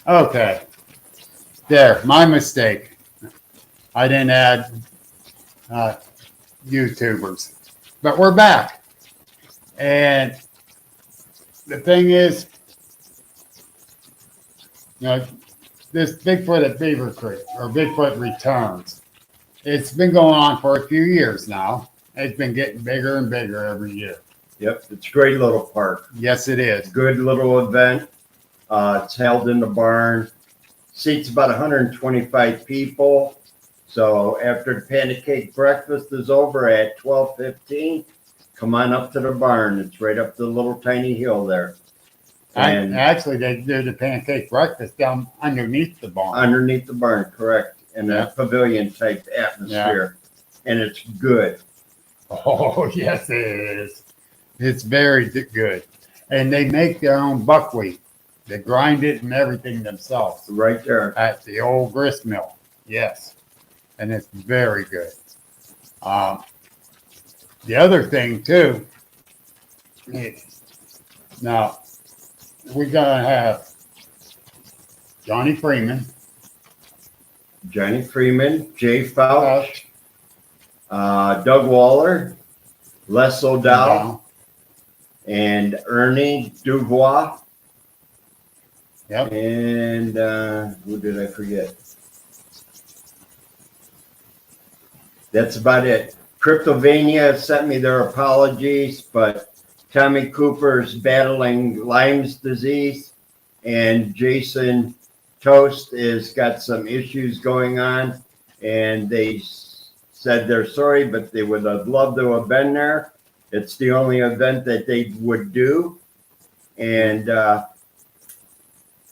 Okay. There, my mistake. I didn't add uh, YouTubers. But we're back. And the thing is, you know, this Bigfoot at Beaver Creek or Bigfoot Returns, it's been going on for a few years now. It's been getting bigger and bigger every year. Yep, it's a great little park. Yes, it is. Good little event. It's held in the barn. Seats about 125 people. So after the pancake breakfast is over at 12:15, come on up to the barn. It's right up the little tiny hill there. And actually, they do the pancake breakfast down underneath the barn. Underneath the barn, correct. In Yeah. a pavilion type atmosphere. And it's good. Oh, yes, it is. It's very good. And they make their own buckwheat. They grind it and everything themselves Right there. at the old grist mill. Yes. And it's very good. The other thing, too, now we're going to have Johnny Freeman, Johnny Freeman, Jay Fouch, Doug Waller, Les O'Dowd, and Ernie Dubois. Yep. And who did I forget? That's about it. Cryptovania sent me their apologies, but Tommy Cooper's battling Lyme's disease, and Jason Toast has got some issues going on, and they said they're sorry, but they would have loved to have been there. It's the only event that they would do, and I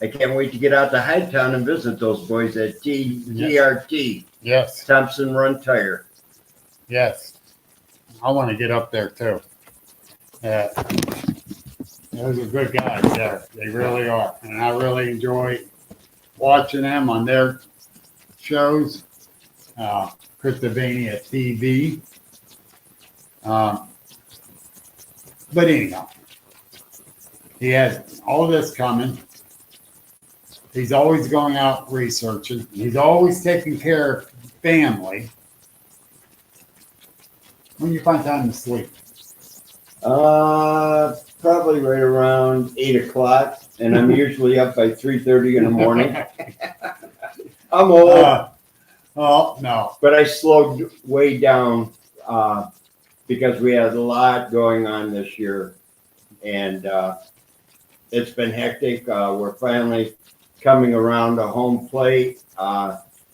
can't wait to get out to Hightown and visit those boys at TRT, Yes. Thompson Run Tire. Yes. I want to get up there, too. Those are good guys there. They really are. And I really enjoy watching them on their shows. Cryptovania TV. But anyhow, he has all this coming. He's always going out researching. He's always taking care of family. When you find time to sleep? Probably right around 8 o'clock, and I'm usually up by 3:30 in the morning. I'm old. Oh, no. But I slowed way down because we had a lot going on this year, and it's been hectic. We're finally coming around to home plate.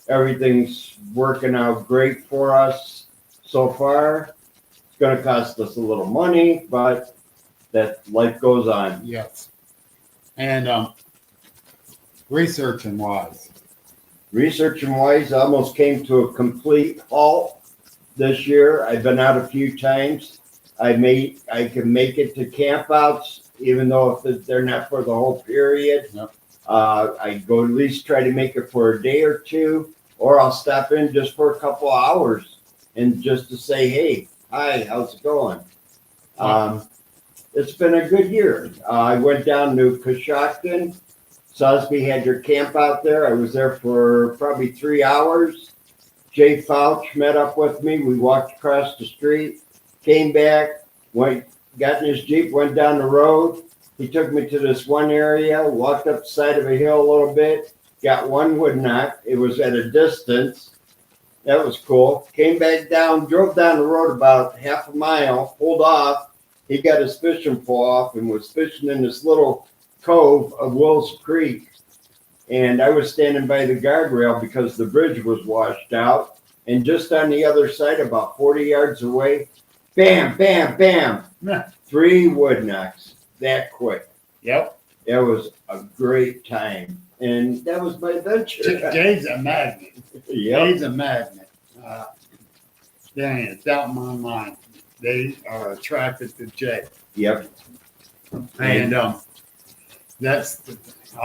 Everything's working out great for us so far. It's going to cost us a little money, but that life goes on. Yes. And researching wise. Researching wise, I almost came to a complete halt this year. I've been out a few times. I can make it to campouts, even though if they're not for the whole period. Yep. I go at least try to make it for a day or two, or I'll stop in just for a couple of hours and just to say, hey, hi, how's it going? It's been a good year. I went down to Coshocton. Sosby had your camp out there. I was there for probably 3 hours. Jay Fouch met up with me. We walked across the street, came back, got in his Jeep, went down the road. He took me to this one area, walked up the side of a hill a little bit, got one wood knock. It was at a distance. That was cool. Came back down, drove down the road about half a mile, pulled off. He got his fishing pole off and was fishing in this little cove of Wills Creek. And I was standing by the guardrail because the bridge was washed out. And just on the other side, about 40 yards away, bam, bam, bam, 3 wood knocks that quick. Yep. That was a great time. And that was my adventure. Jay's a magnet. Yep. Jay's a magnet. Dang, it's out in my mind. They are attracted to Jay. Yep. And I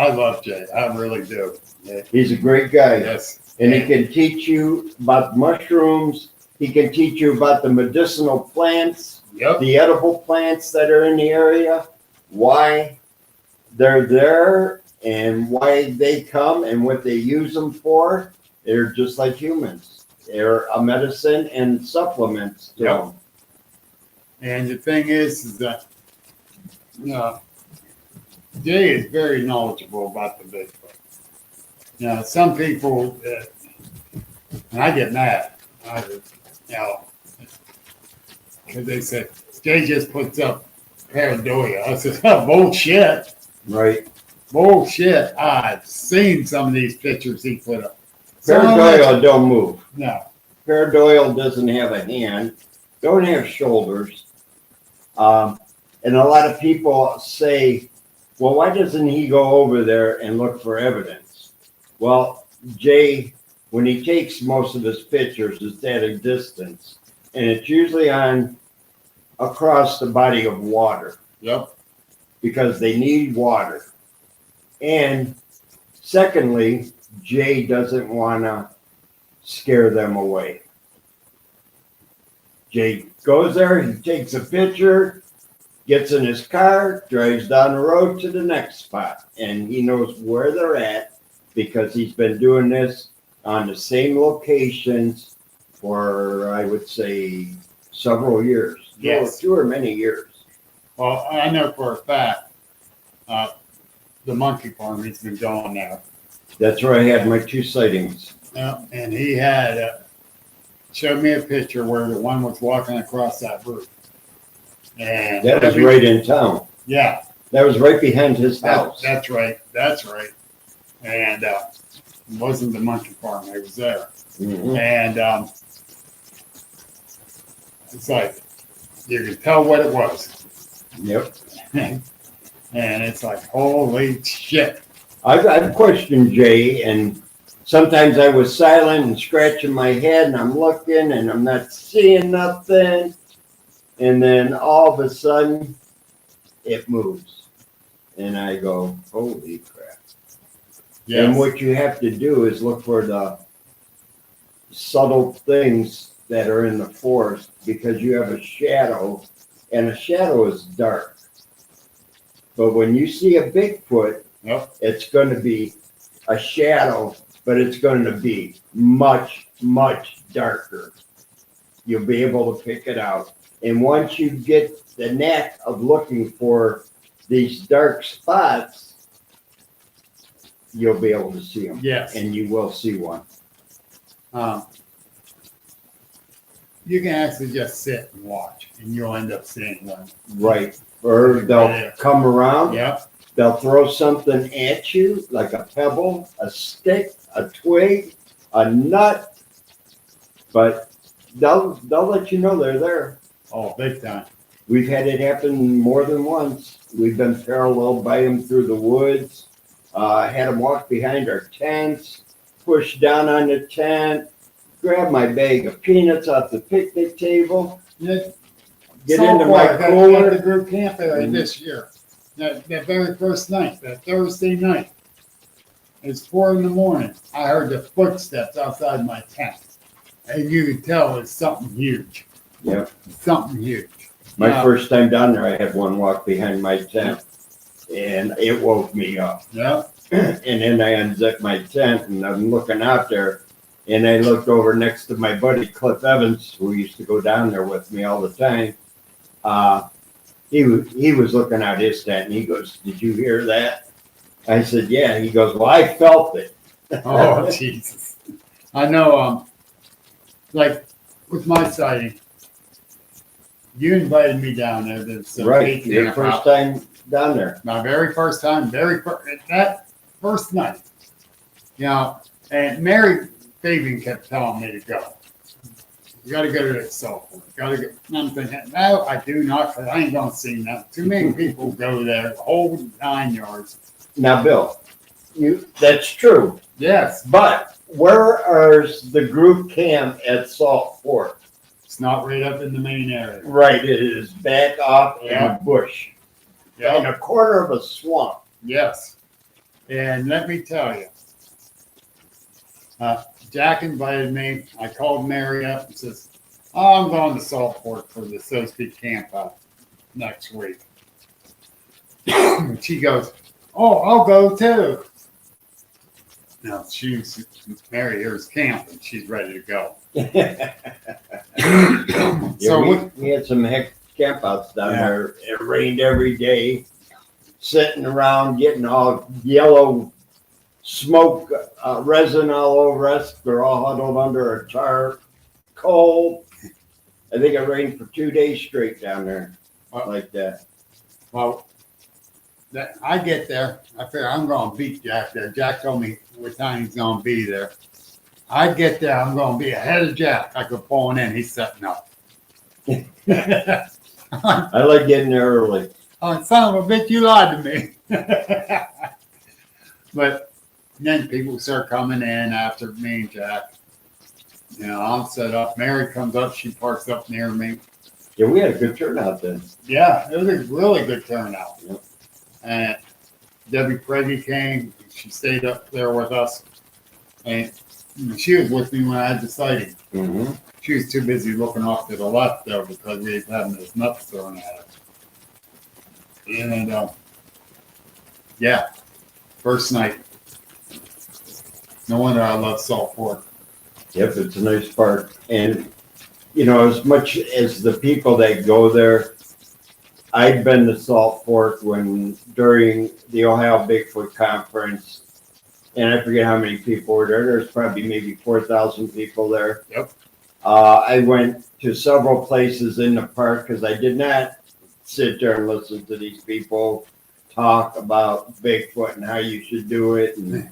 love Jay. I really do. Yeah. He's a great guy. Yes. And he can teach you about mushrooms. He can teach you about the medicinal plants, Yep. the edible plants that are in the area, why they're there, And why they come and what they use them for, they're just like humans. They're a medicine and supplements to Yep. them. And the thing is that, Jay is very knowledgeable about the Bigfoot. Now, some people, and I get mad, because they said, Jay just puts up pareidolia. I said, oh, bullshit. Right. Bullshit. I've seen some of these pictures he put up. Pareidolia don't move. No. Pareidolia doesn't have a hand, don't have shoulders. And a lot of people say, well, why doesn't he go over there and look for evidence? Well, Jay, when he takes most of his pictures, it's at a distance, and it's usually on across the body of water. Yep. Because they need water. And secondly, Jay doesn't want to scare them away. Jay goes there, he takes a picture, gets in his car, drives down the road to the next spot, and he knows where they're at because he's been doing this on the same locations for, I would say, several years. Yes. Two or many years. Well, I know for a fact, the monkey farm, he's been going there. That's where I had my 2 sightings. Yeah, and he had showed me a picture where the one was walking across that roof. And That was right in town. Yeah, That was right behind his house. that's right. That's right. And it wasn't the monkey farm; it was there. Mhm. And it's like you could tell what it was, Yep. and it's like holy shit. I've questioned Jay, and sometimes I was silent and scratching my head, and I'm looking, and I'm not seeing nothing. And then all of a sudden, it moves. And I go, holy crap. Yes. And what you have to do is look for the subtle things that are in the forest because you have a shadow, and a shadow is dark. But when you see a Bigfoot, Yep. it's going to be a shadow, but it's going to be much, much darker. You'll be able to pick it out. And once you get the knack of looking for these dark spots, you'll be able to see them. Yes. And you will see one. You can actually just sit and watch, and you'll end up seeing one. Right. Or they'll come around. Yep. They'll throw something at you, like a pebble, a stick, a twig, a nut. But they'll let you know they're there. Oh, big time. We've had it happen more than once. We've been paralleled by them through the woods. Had them walk behind our tents, push down on the tent, grab my bag of peanuts off the picnic table, Yeah. get So into far, my at the cooler. group camp area Mhm. this year. That very first night, that Thursday night. It's 4 a.m. I heard the footsteps outside my tent. And you could tell it's something huge. Yep. Something huge. My Yeah. first time down there, I had one walk behind my tent, and it woke me up. Yeah. And then I unzipped my tent, and I'm looking out there, and I looked over next to my buddy Cliff Evans, who used to go down there with me all the time. He was looking out his tent, and he goes, "Did you hear that?" I said, "Yeah." He goes, "Well, I felt it." Oh, Jesus. I know, like with my sighting, you invited me down there to some Right, big your camp first out. time down there. My very first time, that first night, you know, and Mary Fabian kept telling me to go. You got to go to that software. Got to get. And I'm thinking, no, I do not, because I ain't gonna see nothing. Too many people go there, the whole 9 yards. Now, Bill, that's true, Yes, but where is the group camp at Salt Fork? it's not right up in the main area. Right, it is back off in Yeah. a bush, in Yeah. a corner of a swamp. Yes, and let me tell you, Jack invited me. I called Mary up and says, "Oh, I'm going to Salt Fork for the Sophie camp out next week." She goes, oh, I'll go too. No, Mary here's camping. She's ready to go. Yeah, So we had some heck campouts down Yeah. there. It rained every day, sitting around getting all yellow smoke, resin all over us. They're all huddled under a tarp, cold. I think it rained for 2 days straight down there, Wow. like that. well, I get there. I figure I'm going to beat Jack there. Jack told me what time he's going to be there. I get there. I'm going to be ahead of Jack. I go pulling in. He's setting up. I like getting there early. Oh, son of a bitch, you lied to me. But then people start coming in after me and Jack. You know, I'm set up. Mary comes up. She parks up near me. Yeah, we had a good turnout then. Yeah, it was a really good turnout. Yep. And Debbie Prady came. She stayed up there with us. And she was with me when I had the sighting. Mm-hmm. She was too busy looking off to the left though because we was having those nuts thrown at us. And yeah, first night. No wonder I love Salt Fork. Yep, it's a nice park. And, you know, as much as the people that go there, I've been to Salt Fork during the Ohio Bigfoot Conference, and I forget how many people were there. There's probably maybe 4,000 people there. Yep. I went to several places in the park because I did not sit there and listen to these people talk about Bigfoot and how you should do it and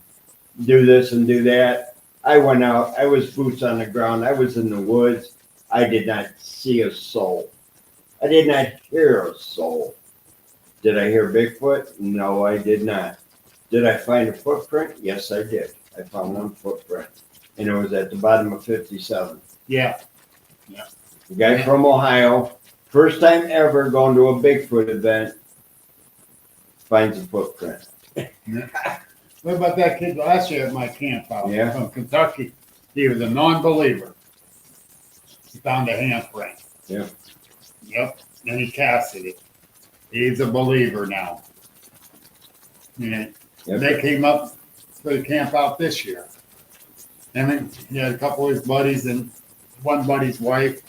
do this and do that. I went out. I was boots on the ground. I was in the woods. I did not see a soul. I did not hear a soul. Did I hear Bigfoot? No, I did not. Did I find a footprint? Yes, I did. I found one footprint, and it was at the bottom of 57. Yeah. A guy from Ohio, first time ever going to a Bigfoot event, finds a footprint. What about that kid last year at my camp out Yeah. from Kentucky? He was a non-believer. He found a handprint. Yeah. Yep. Then he casted it. He's a believer now. And Yep. they came up for the camp out this year. And then he had a couple of his buddies and one buddy's wife.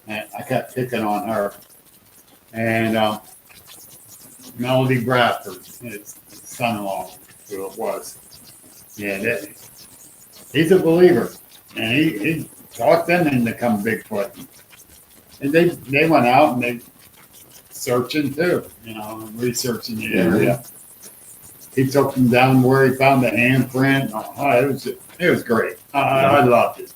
And I kept picking on her. And Melody Bradford, his son-in-law, who it was. Yeah, he's a believer. And he talked them into come Bigfoot. And they went out and they searching too, you know, researching the area. He took them down where he found the handprint. Oh, it was great. I loved it.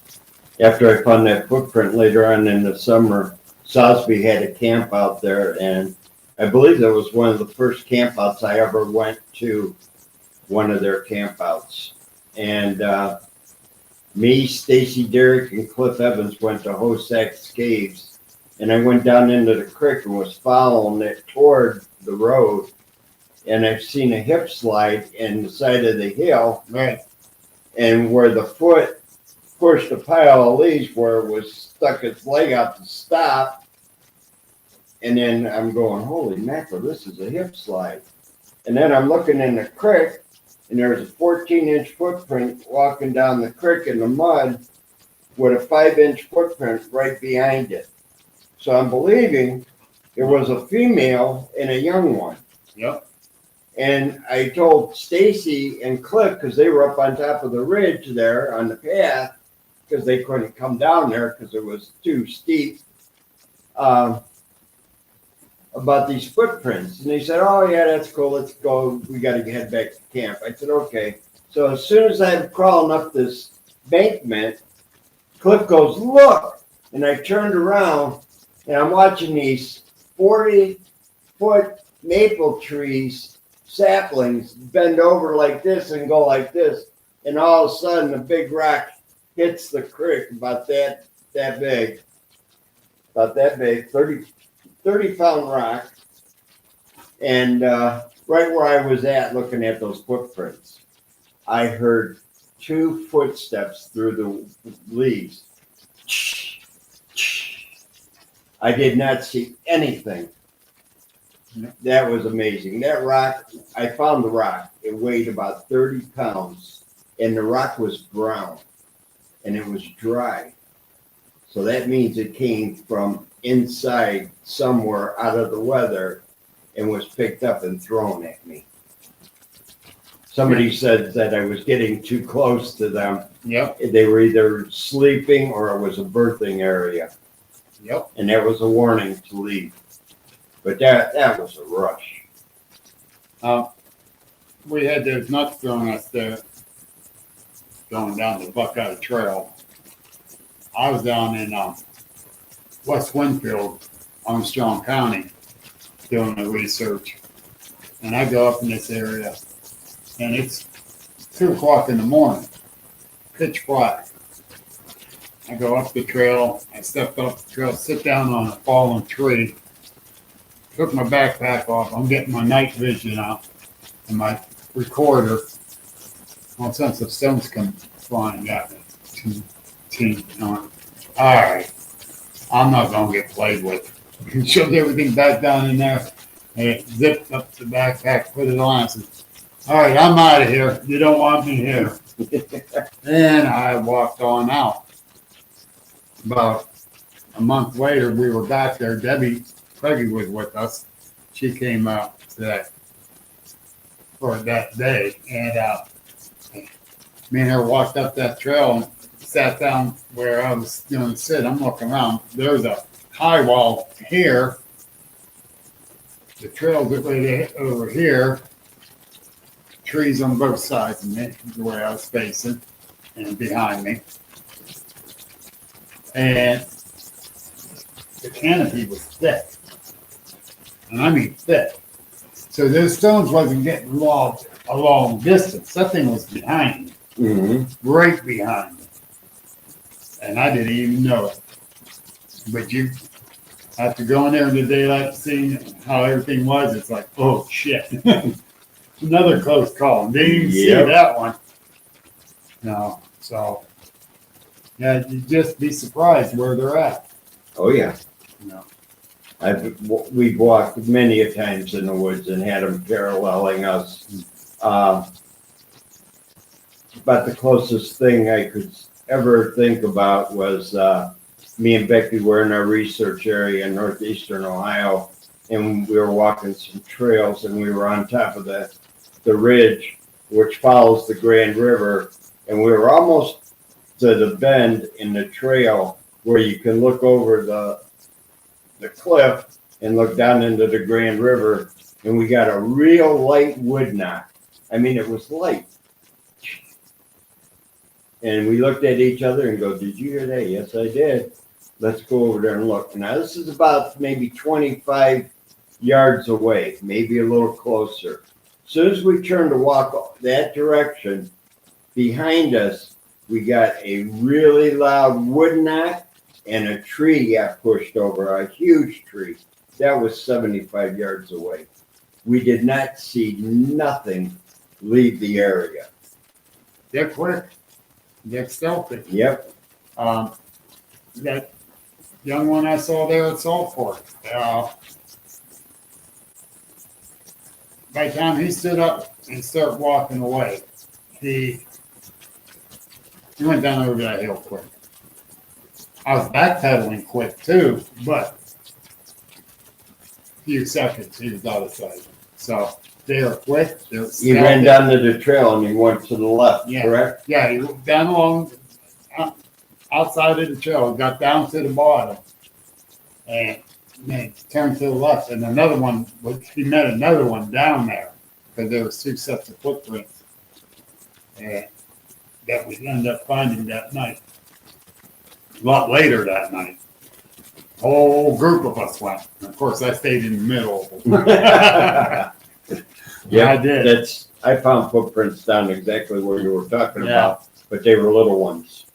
After I found that footprint later on in the summer, Sosby had a camp out there, and I believe that was one of the first campouts I ever went to, one of their campouts. And me, Stacy Derrick, and Cliff Evans went to Hosak's Caves, and I went down into the creek and was following it toward the road, and I've seen a hip slide in the side of the hill, Right. and where the foot pushed a pile of leaves where it was stuck its leg out to stop. And then I'm going, holy mackerel, this is a hip slide. And then I'm looking in the creek, and there's a 14-inch footprint walking down the creek in the mud with a 5-inch footprint right behind it. So I'm believing it was a female and a young one. Yep. And I told Stacy and Cliff, because they were up on top of the ridge there on the path, because they couldn't come down there because it was too steep, about these footprints. And they said, oh, yeah, that's cool. Let's go. We got to head back to camp. I said, okay. So as soon as I'm crawling up this embankment, Cliff goes, look. And I turned around, and I'm watching these 40-foot maple trees, saplings, bend over like this and go like this. And all of a sudden, a big rock hits the creek about that big, 30-pound rock. And right where I was at looking at those footprints, I heard 2 footsteps through the leaves. I did not see anything That was amazing. That rock, I found the rock. It weighed about 30 pounds, and the rock was brown, and it was dry. So that means it came from inside somewhere out of the weather and was picked up and thrown at me. Somebody said that I was getting too close to them. Yep, They were either sleeping or it was a birthing area, yep. and that was a warning to leave. But that was a rush. We had those nuts thrown us there going down the Buckeye Trail. I was down in West Winfield, Armstrong County, doing the research. And I go up in this area, and it's 2 o'clock in the morning, pitch black. I go up the trail, I stepped up the trail, sit down on a fallen tree, took my backpack off. I'm getting my night vision out and my recorder. All sorts of stones come flying at me. All right, I'm not gonna get played with. Shoved everything back down in there and zipped up the backpack, put it on. I said, all right, I'm out of here. You don't want me here. And I walked on out. About a month later, we were back there. Debbie Craigie was with us. She came out for that day, and me and her walked up that trail and sat down where I was going to sit. I'm looking around. There's a high wall here. The trail's right over here. Trees on both sides of me, the way I was facing, and behind me. And the canopy was thick. And I mean thick. So those stones wasn't getting logged a long distance. That thing was behind me, right behind me. And I didn't even know it. But you have to go in there in the daylight, seeing how everything was. It's like, oh shit. Another close call. Didn't even see that one. No. So, yeah, you just be surprised where they're at. Oh yeah. No. We've walked many a times in the woods and had them paralleling us. But the closest thing I could ever think about was me and Becky were in our research area in northeastern Ohio, and we were walking some trails, and we were on top of the ridge which follows the Grand River, and we were almost to the bend in the trail where you can look over the cliff and look down into the Grand River, and we got a real light wood knot. I mean, it was light. And we looked at each other and go, did you hear that? Yes, I did. Let's go over there and look. Now, this is about maybe 25 yards away, maybe a little closer. As soon as we turned to walk that direction, behind us, we got a really loud wood knot, and a tree got pushed over, a huge tree. That was 75 yards away. We did not see nothing leave the area. They're quick. They're stealthy. Yep. That young one I saw there at Salt Fork, by the time he stood up and started walking away, he went down over that hill quick. I was backpedaling quick too, but a few seconds he was out of sight. So they are quick. He ran down to the trail and he went to the left, correct? Yeah, he went down along outside of the trail, got down to the bottom, and then turned to the left. And another one, he met another one down there because there was 2 sets of footprints that we ended up finding that night. A lot later that night, a whole group of us went. And of course, I stayed in the middle. Yeah, I did. I found footprints down exactly where you were talking about, but they were little ones.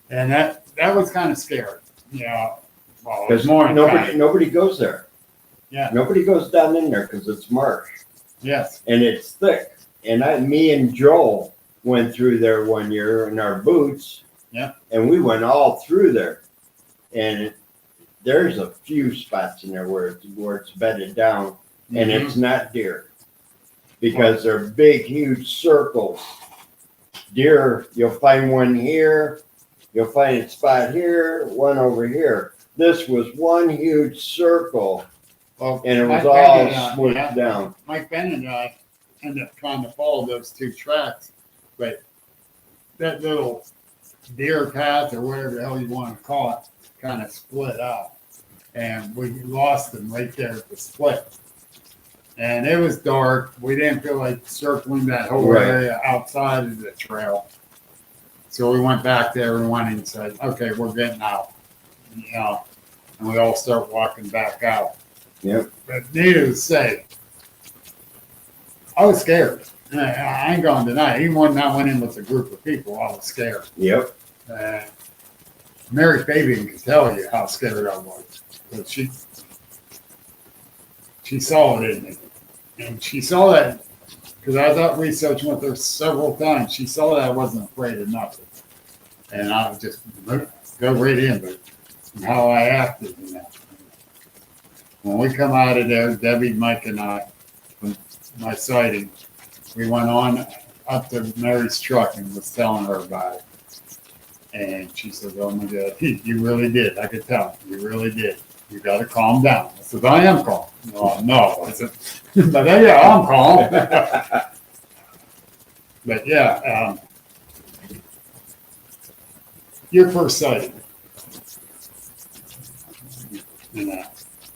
And that was kind of scary. Yeah. Well, Because more nobody goes there. Yeah. Nobody goes down in there because it's marsh. Yes. And it's thick. And me and Joel went through there one year in our boots. Yeah. And we went all through there. And there's a few spots in there where it's bedded down. and it's not deer. Because they're big, huge circles. Deer, you'll find one here, you'll find a spot here, one over here. This was one huge circle, Well, and it was Mike all Bennett, smoothed yeah, down. Mike Bennett and I ended up trying to follow those two tracks, but that little deer path or whatever the hell you want to call it kind of split out. And we lost them right there at the split. And it was dark. We didn't feel like circling that whole Right. area outside of the trail. So we went back to everyone and said, okay, we're getting out. You know, and we all start walking back out. Yep. But needless to say, I was scared. I ain't gonna deny it. Even when I went in with a group of people, I was scared. Yep. Mary Fabian can tell you how scared I was. But she saw it in me. And she saw that, because I was out researching with her several times. She saw that I wasn't afraid of nothing. And I was just go right in, but how I acted in that. When we come out of there, Debbie, Mike, and I, from my sighting, we went on up to Mary's truck and was telling her about it. And she said, oh my God, you really did. I could tell. You really did. You got to calm down. I said, I am calm. No. I said, but yeah, I'm calm. But yeah, your first sighting.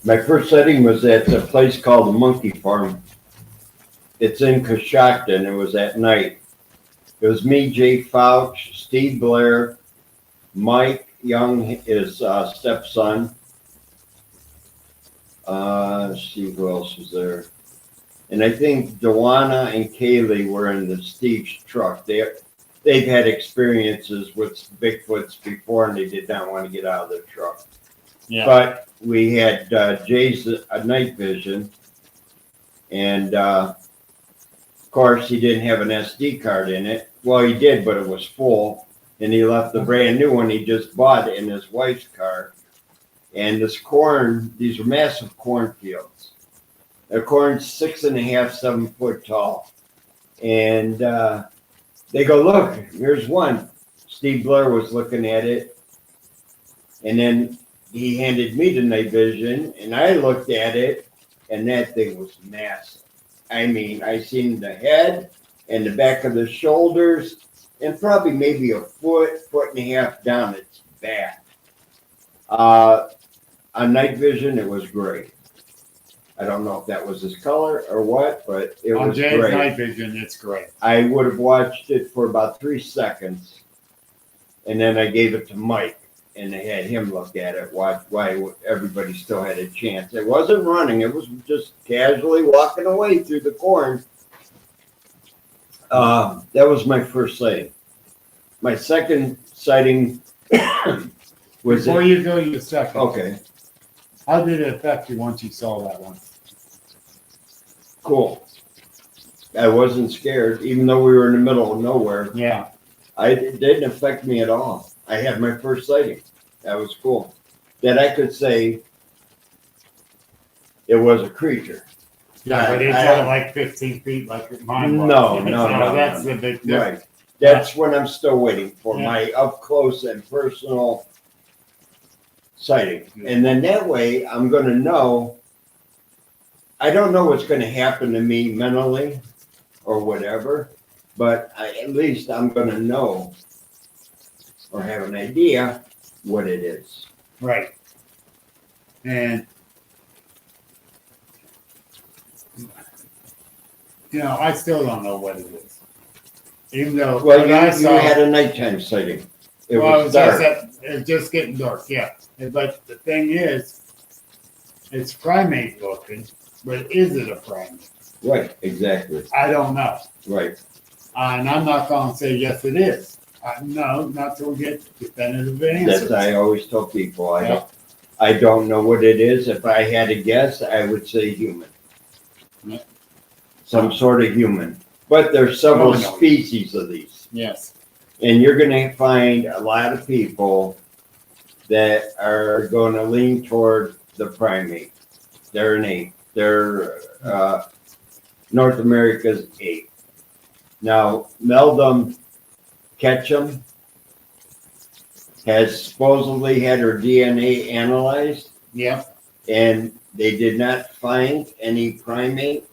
My first sighting was at a place called the Monkey Farm. It's in Coshocton. It was at night. It was me, Jay Fouch, Steve Blair, Mike Young, his stepson. Let's see who else was there. And I think Dewana and Kaylee were in the Steve's truck. They've had experiences with Bigfoots before, and they did not want to get out of the truck. Yeah. But we had Jay's night vision, and of course he didn't have an SD card in it. Well, he did, but it was full, and he left the brand new one he just bought in his wife's car. And this corn, these are massive cornfields. The corn's 6.5, 7 foot tall. And they go, look, here's one. Steve Blair was looking at it. And then he handed me the night vision, and I looked at it, and that thing was massive. I mean, I seen the head and the back of the shoulders, and probably maybe a foot and a half down its back. On night vision, it was great. I don't know if that was his color or what, but it On was Jay's great. night vision, it's great. I would have watched it for about 3 seconds, and then I gave it to Mike, and I had him look at it, watch why everybody still had a chance. It wasn't running; it was just casually walking away through the corn. That was my first sighting. My second sighting was Before you go your second, okay. how did it affect you once you saw that one? Cool. I wasn't scared, even though we were in the middle of nowhere. Yeah. It didn't affect me at all. I had my first sighting. That was cool. That I could say it was a creature. Yeah, but it's not like 15 feet like mine was. No. That's the big difference. Right. That's what I'm still waiting for, Yeah. my up close and personal sighting. And then that way I'm going to know. I don't know what's going to happen to me mentally or whatever, but at least I'm going to know or have an idea what it is. Right. And, I still don't know what it is. Even though Well, when I you saw had a nighttime sighting. It well, was dark. It was just getting dark, yeah. But the thing is, it's primate looking, but is it a primate? Right, exactly. I don't know. Right. And I'm not going to say yes, it is. No, not till we get definitive That's answers. I always tell people. Yeah. I don't know what it is. If I had to guess, I would say human. Yeah. Some sort of human. But there's several Oh, no. species of these. Yes. And you're going to find a lot of people that are going to lean toward the primate. They're an ape. They're North America's 8th. Now, Meldon Ketchum has supposedly had her DNA analyzed, Yep. and they did not find any primate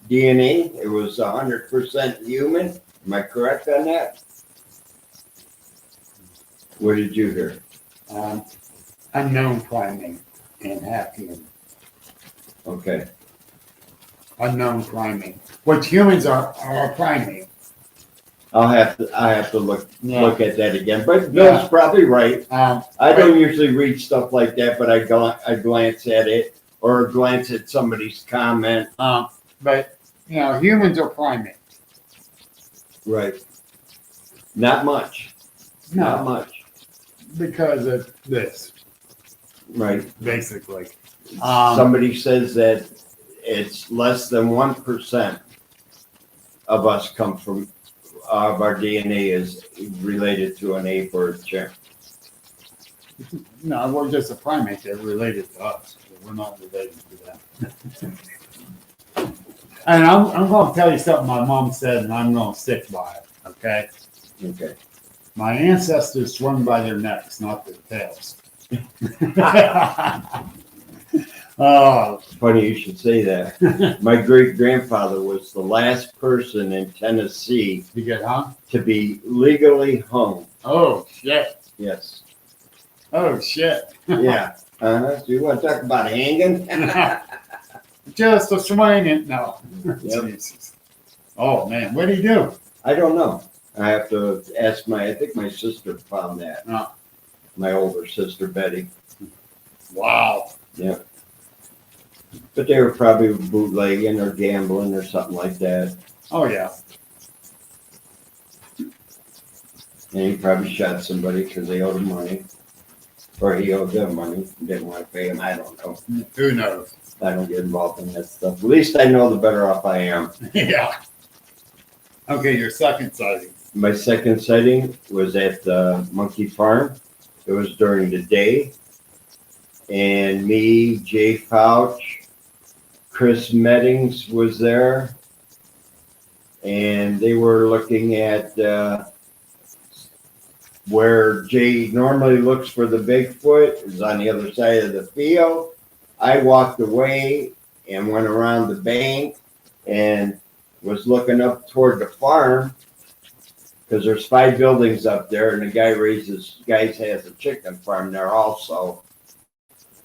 DNA. It was 100% human. Am I correct on that? What did you hear? Unknown primate and half human. Okay. Unknown primate. Which humans are a primate. I have to look Yeah. look at that again. But Bill's Yeah. probably right. Um, I don't usually read stuff like that, but I glance at it or glance at somebody's comment. but humans are primates. Right. Not much. Not No, much. because of this, Right. basically. Somebody says that it's less than 1% of us come from of our DNA is related to an ape or a chimp. No, we're just a primate. They're related to us. We're not related to them. And I'm going to tell you something my mom said, and I'm going to stick by it. Okay. Okay. My ancestors swung by their necks, not their tails. Oh, It's funny you should say that. My great grandfather was the last person in Tennessee you get hung? to be legally hung. Oh shit! Yes. Oh shit! Yeah. So you want to talk about hanging? Just a swinging. No. Yep. Jesus. Oh man, what do you do? I don't know. I have to ask I think my sister found that. Oh. My older sister, Betty. Wow. Yeah. But they were probably bootlegging or gambling or something like that. Oh yeah. And he probably shot somebody because they owed him money. Or he owed them money and didn't want to pay him. I don't know. Who knows? I don't get involved in that stuff. At least I know the better off I am. Yeah. Okay, your second sighting. My second sighting was at the monkey farm. It was during the day. And me, Jay Fouch, Chris Meddings was there. And they were looking at where Jay normally looks for the Bigfoot is on the other side of the field. I walked away and went around the bank and was looking up toward the farm because there's 5 buildings up there, and the guy has a chicken farm there also.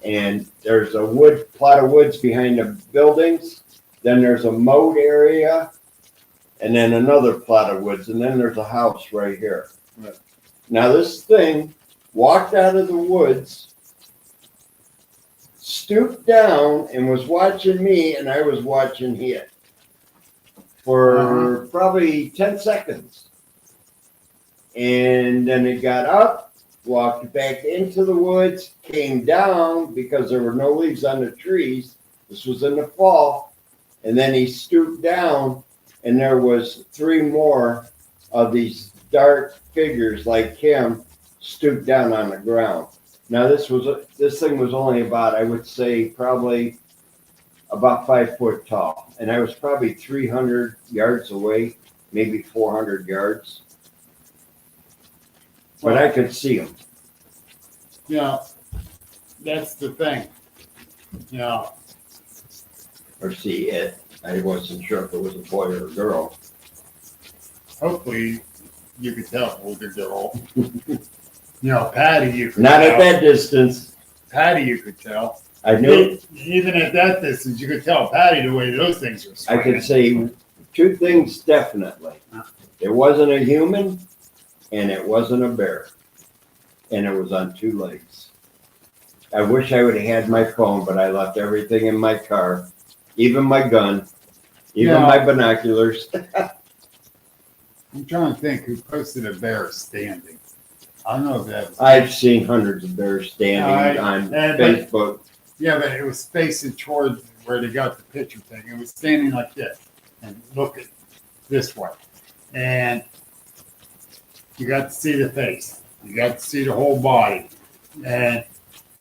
And there's a plot of woods behind the buildings. Then there's a moat area, and then another plot of woods, and then there's a house right here. Right. Now this thing walked out of the woods, stooped down, and was watching me, and I was watching it for probably 10 seconds. And then it got up, walked back into the woods, came down because there were no leaves on the trees. This was in the fall. And then he stooped down, and there was 3 more of these dark figures like him stooped down on the ground. Now this thing was only about, I would say, probably about 5 foot tall, and I was probably 300 yards away, maybe 400 yards. But I could see them. Yeah, that's the thing. Yeah. Or see it. I wasn't sure if it was a boy or a girl. Hopefully, you could tell older girl. Patty, you could Not tell. at that distance. Patty, you could tell. I knew. Even at that distance, you could tell Patty the way those things were I swinging. could say 2 things definitely. It wasn't a human, and it wasn't a bear. And it was on 2 legs. I wish I would have had my phone, but I left everything in my car, even my gun, even Yeah. my binoculars. I'm trying to think who posted a bear standing. I don't know if that was. I've seen hundreds of bears standing on but- Facebook. Yeah, but it was facing toward where they got the picture thing. It was standing like this and looking this way. And you got to see the face. You got to see the whole body. And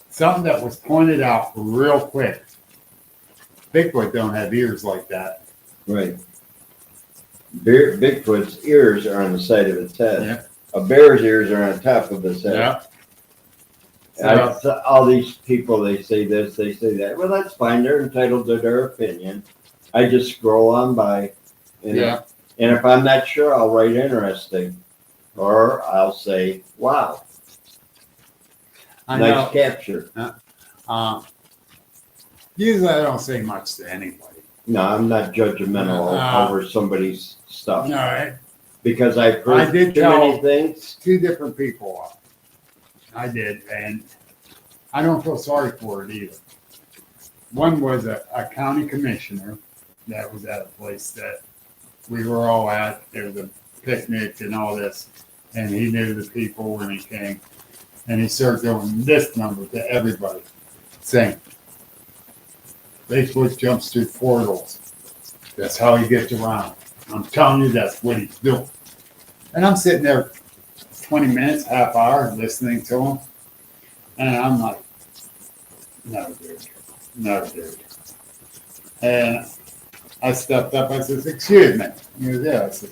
something that was pointed out real quick. Bigfoot don't have ears like that. Right. Bigfoot's ears are on the side of its head. Yeah. A bear's ears are on top of his head. Yeah. All these people, they say this, they say that. Well, that's fine. They're entitled to their opinion. I just scroll on by. Yeah. And if I'm not sure, I'll write interesting. Or I'll say, wow, I nice know. capture. Usually I don't say much to anybody. No, I'm not judgmental over somebody's stuff. No, Because I've I heard did too tell- many things. two different people off. I did, and I don't feel sorry for it either. One was a county commissioner that was at a place that we were all at. There was a picnic and all this, and he knew the people when he came, and he started doing this number to everybody, saying, Bigfoot jumps through portals. That's how he gets around. I'm telling you, that's what he's doing. And I'm sitting there 20 minutes, half hour, listening to him. And I'm like, no, dude. No, dude. And I stepped up. I said, excuse me. He goes, yeah. I said,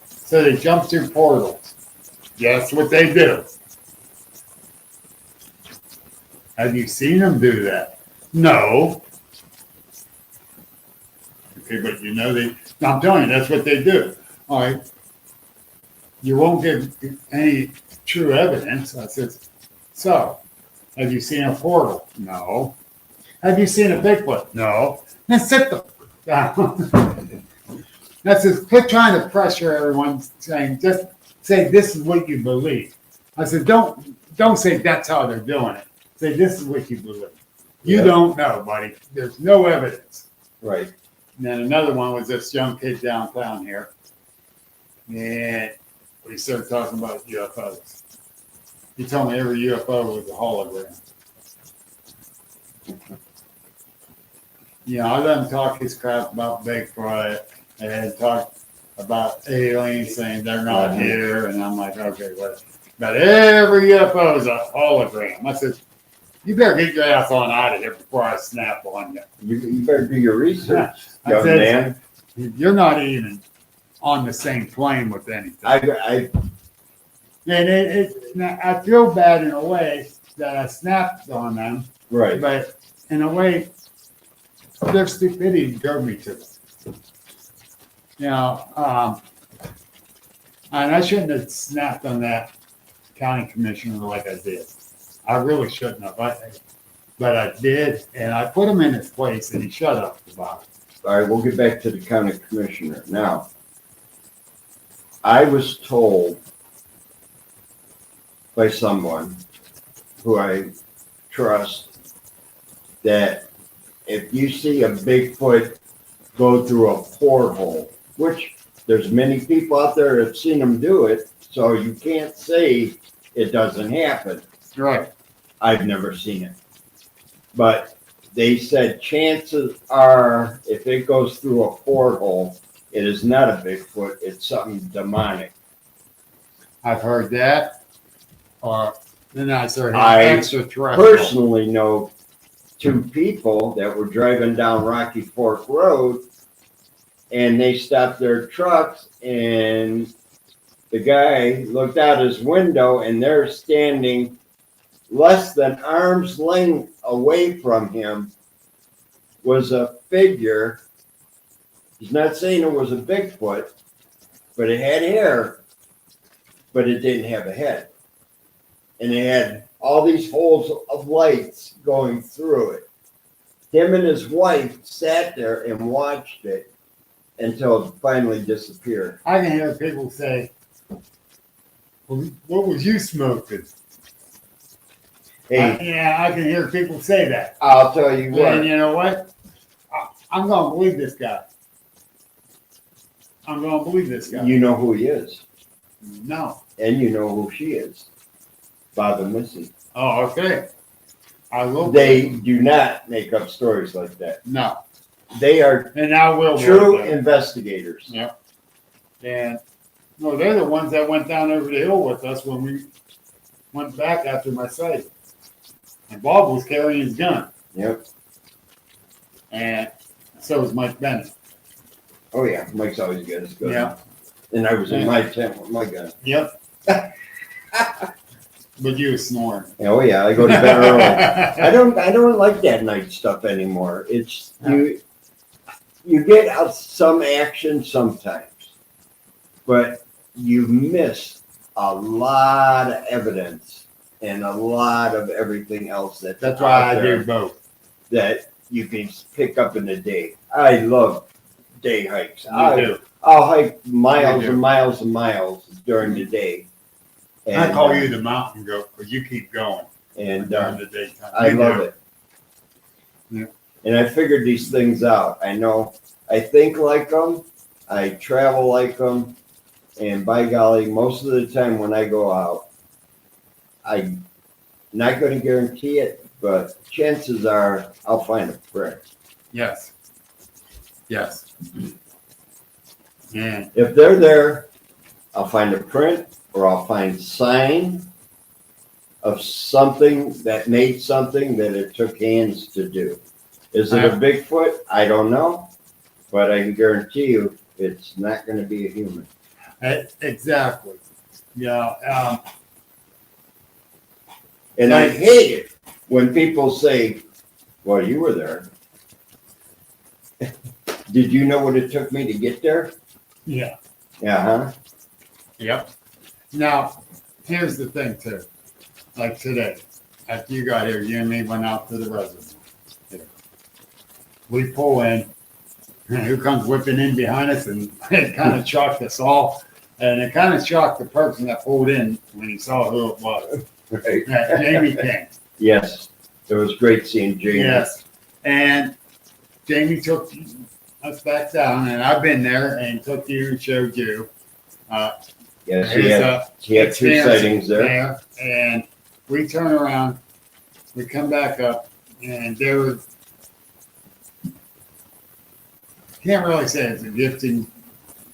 so they jump through portals. That's what they do. Have you seen them do that? No. Okay, but you know I'm telling you, that's what they do. All right. You won't give any true evidence. I said, so, have you seen a portal? No. Have you seen a Bigfoot? No. Then sit them down. That's just quit trying to pressure everyone, saying just say this is what you believe. I said, don't say that's how they're doing it. Say this is what you believe. You Yeah. don't know, buddy. There's no evidence. Right. And then another one was this young kid downtown here. And we started talking about UFOs. He told me every UFO was a hologram. You know, I let him talk his crap about Bigfoot and talk about aliens saying they're not here. And I'm like, okay, what? But every UFO is a hologram. I said, you better get your ass on out of here before I snap on you. You better do your research, I young said, man. You're not even on the same plane with anything. And I feel bad in a way that I snapped on them, right. but in a way, their stupidity drove me to it. You know, and I shouldn't have snapped on that county commissioner like I did. I really shouldn't have, but I did, and I put him in his place, and he shut up about it. All right, we'll get back to the county commissioner. Now, I was told by someone who I trust that if you see a Bigfoot go through a porthole, which there's many people out there that have seen them do it, so you can't say it doesn't happen. Right. I've never seen it. But they said chances are if it goes through a porthole, it is not a Bigfoot, it's something demonic. I've heard that. Or then I started I extraterrestrial. Personally know two people that were driving down Rocky Fork Road and they stopped their trucks and the guy looked out his window and they're standing less than arm's length away from him was a figure. He's not saying it was a Bigfoot, but it had hair, but it didn't have a head. And it had all these holes of lights going through it. Him and his wife sat there and watched it until it finally disappeared. I can hear people say, well, what was you smoking? Hey, Yeah, I can hear people say that. I'll tell you And what. you know what? I'm going to believe this guy. I'm going to believe this guy. You know who he is, No. and you know who she is. Bob and Missy. Oh, okay. I will. They do not make up stories like that. No. They are And I will. true believe that. investigators. Yep. And no, they're the ones that went down over the hill with us when we went back after my sighting. And Bob was carrying his gun. Yep. and so is Mike Bennett. Oh yeah, Mike's always good. It's good. Yeah. And I was in my tent with my gun. Yep. But you were snoring. Oh yeah, I go to bed early. I don't like that night stuff anymore. It's you get out some action sometimes, but you miss a lot of evidence and a lot of everything else That's why I do both. that you can pick up in a day. I love day hikes. You do. I'll hike miles You do. and miles and miles during the day. I call you the mountain goat because you keep going and during the daytime. I You love do. it. Yeah. And I figured these things out. I know I think like them, I travel like them, and by golly, most of the time when I go out, I'm not going to guarantee it, but chances are I'll find a friend. Yes. Yes. And If they're there, I'll find a print or I'll find sign of something that made something that it took hands to do. Is it a Bigfoot? I don't know, but I can guarantee you it's not going to be a human. exactly. Yeah. And I hate it when people say, well, you were there. Did you know what it took me to get there? Yeah. Yeah, huh? Yep. Now, here's the thing too. Like today, after you got here, you and me went out to the reservoir. We pull in, and who comes whipping in behind us, and it kind of shocked us all. And it kind of shocked the person that pulled in when he saw who it was. Right. Jamie King. Yes. It was great seeing Jamie. Yes. And Jamie took us back down, and I've been there and took you and showed you. Yes, His, he had two experience sightings there. And we turn around, we come back up, and there was, can't really say it's a gifting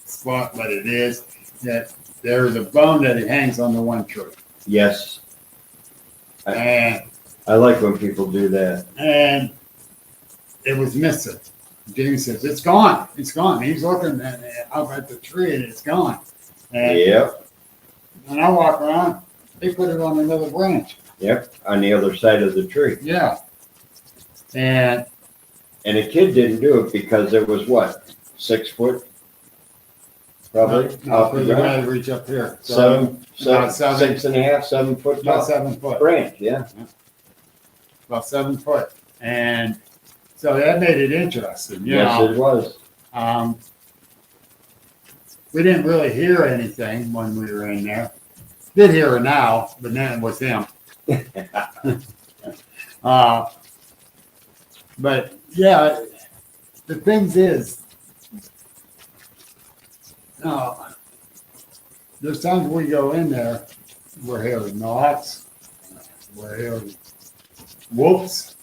spot, but it is, that there's a bone that it hangs on the one tree. Yes. And I like when people do that. and it was missing. Jamie says, it's gone. It's gone. He's looking up at the tree and it's gone. And Yep. when I walk around, they put it on another branch. Yep. On the other side of the tree. Yeah. And And a kid didn't do it because it was what? 6 foot? Probably. Off the you ground. gotta reach up here. Seven, about seven. 6.5, 7 foot About tall 7 foot. branch. Yeah. About 7 foot. And so that made it interesting. You Yes, know, it was. we didn't really hear anything when we were in there. Did hear it now, but then it was him. But yeah, the things is, there's times we go in there, we're hearing knocks, we're hearing whoops.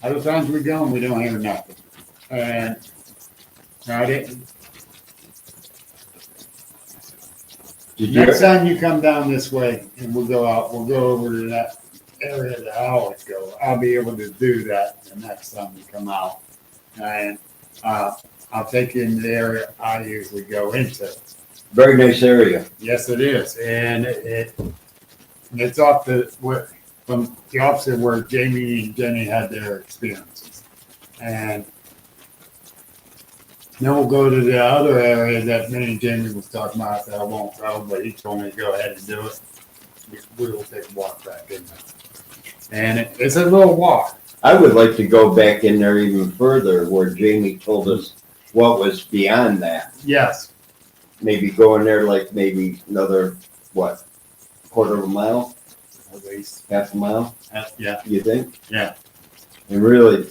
Other times we go and we don't hear nothing. And I didn't. Did you? Next time you come down this way and we'll go out, we'll go over to that area that I always go. I'll be able to do that the next time we come out. And I'll take you in the area I usually go into. Very nice area. Yes, it is. And it's off from the opposite where Jamie and Jenny had their experiences. And then we'll go to the other area that me and Jamie was talking about that I won't go, but he told me to go ahead and do it. We will take a walk back in there. And it's a little walk. I would like to go back in there even further where Jamie told us what was beyond that. Yes. Maybe go in there like maybe another, what, quarter of a mile, At least. half a mile, Yeah. you think? Yeah. And really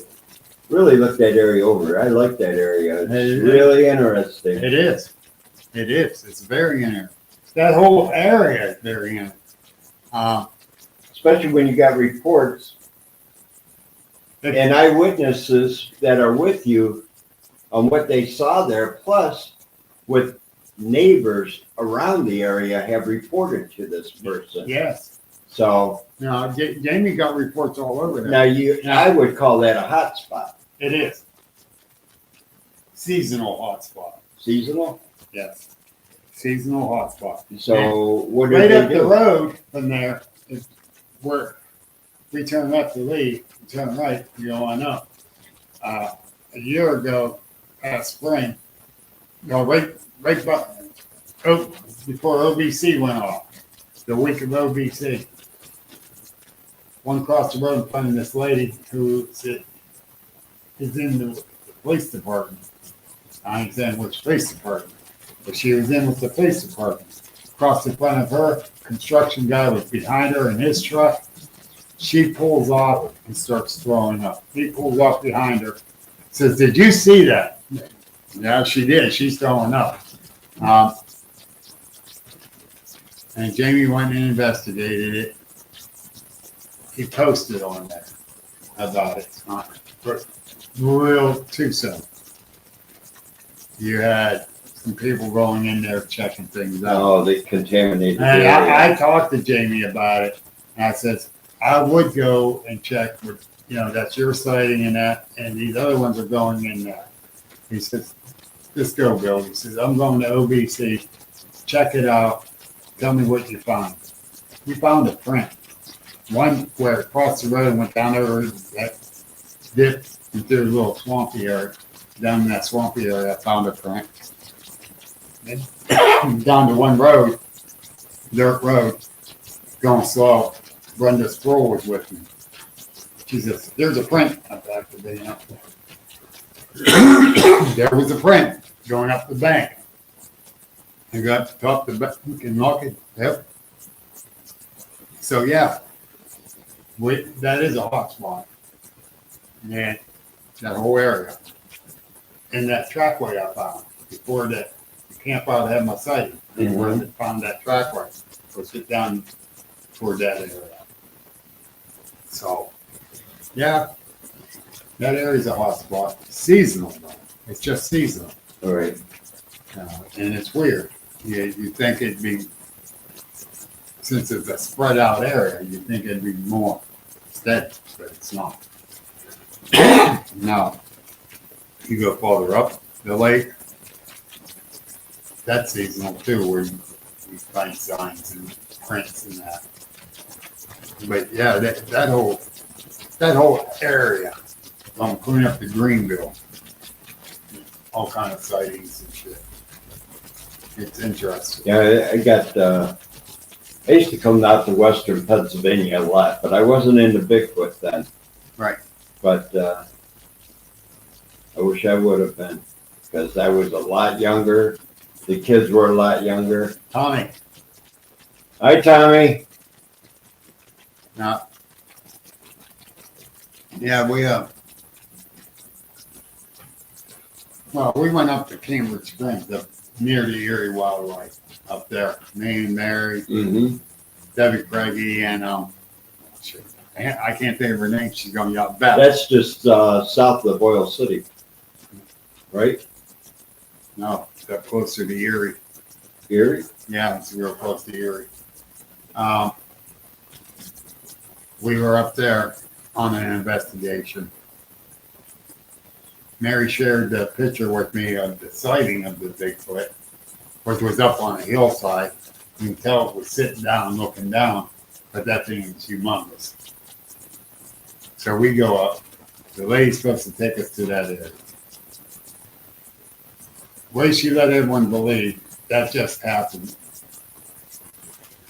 look that area over. I like that area. It's really interesting. It is. It is. It's very interesting. That whole area is very interesting. Especially when you got reports and eyewitnesses that are with you on what they saw there, plus with neighbors around the area have reported to this person. Yes. So Jamie got reports all over there. now I would call that a hot spot. It is. seasonal hotspot. Seasonal? Yes. Seasonal hotspot. So what Right did up they the do? road from there is where we turn left to leave, turn right, you go on up. A year ago, past spring, right before OBC went off, the week of OBC. One across the road in front of this lady who is in the police department. I ain't saying which police department, but she was in with the police department. Across in front of her, construction guy was behind her in his truck. She pulls off and starts throwing up. He pulls off behind her, says, "Did you see that?" Yeah, she did. She's throwing up. And Jamie went and investigated it. He posted on there about it. Real too soon. You had some people going in there checking things out. Oh, they contaminated the And area. I talked to Jamie about it, and I says, I would go and check with, that's your sighting and that, and these other ones are going in there. He says, just go, Bill. He says, I'm going to OBC, check it out, tell me what you found. We found a print. One where it crossed the road and went down over that dip into a little swampy area. Down in that swampy area, I found a print. And down to one road, dirt road, going slow. Brenda Sproul was with me. She says, "There's a print up back the bank." There was a print going up the bank. I got to top the bank and knock it. Yep. So yeah, that is a hot spot. Yeah, that whole area. And that trackway I found before that the camp out had my sighting. Where I found that trackway was it down toward that area. So yeah, that area's a hot spot. Seasonal though. It's just seasonal. All right. And it's weird. You think it'd be, since it's a spread out area, you'd think it'd be more steady, but it's not. Now, you go farther up the lake, that's seasonal too, where you find signs and prints and that. But yeah, that whole area, I'm cleaning up the Greenville, all kind of sightings and shit. It's interesting. Yeah, I used to come out to western Pennsylvania a lot, but I wasn't into Bigfoot then. Right. But I wish I would have been, because I was a lot younger. The kids were a lot younger. Tommy, Hi, Tommy. now, yeah, we went up to Cambridge Springs, up near the Erie Wildlife, up there. Me and Mary, Mm-hmm. Debbie Craigie, and shit, I can't think of her name. She's going to yell Beth. That's just south of Oil City, right? No, that's closer to Erie. Erie? Yeah, it's real close to Erie. We were up there on an investigation. Mary shared the picture with me of the sighting of the Bigfoot, which was up on a hillside. You can tell it was sitting down, looking down, but that thing is humongous. So we go up. The lady's supposed to take us to that area. The way she let everyone believe, that just happened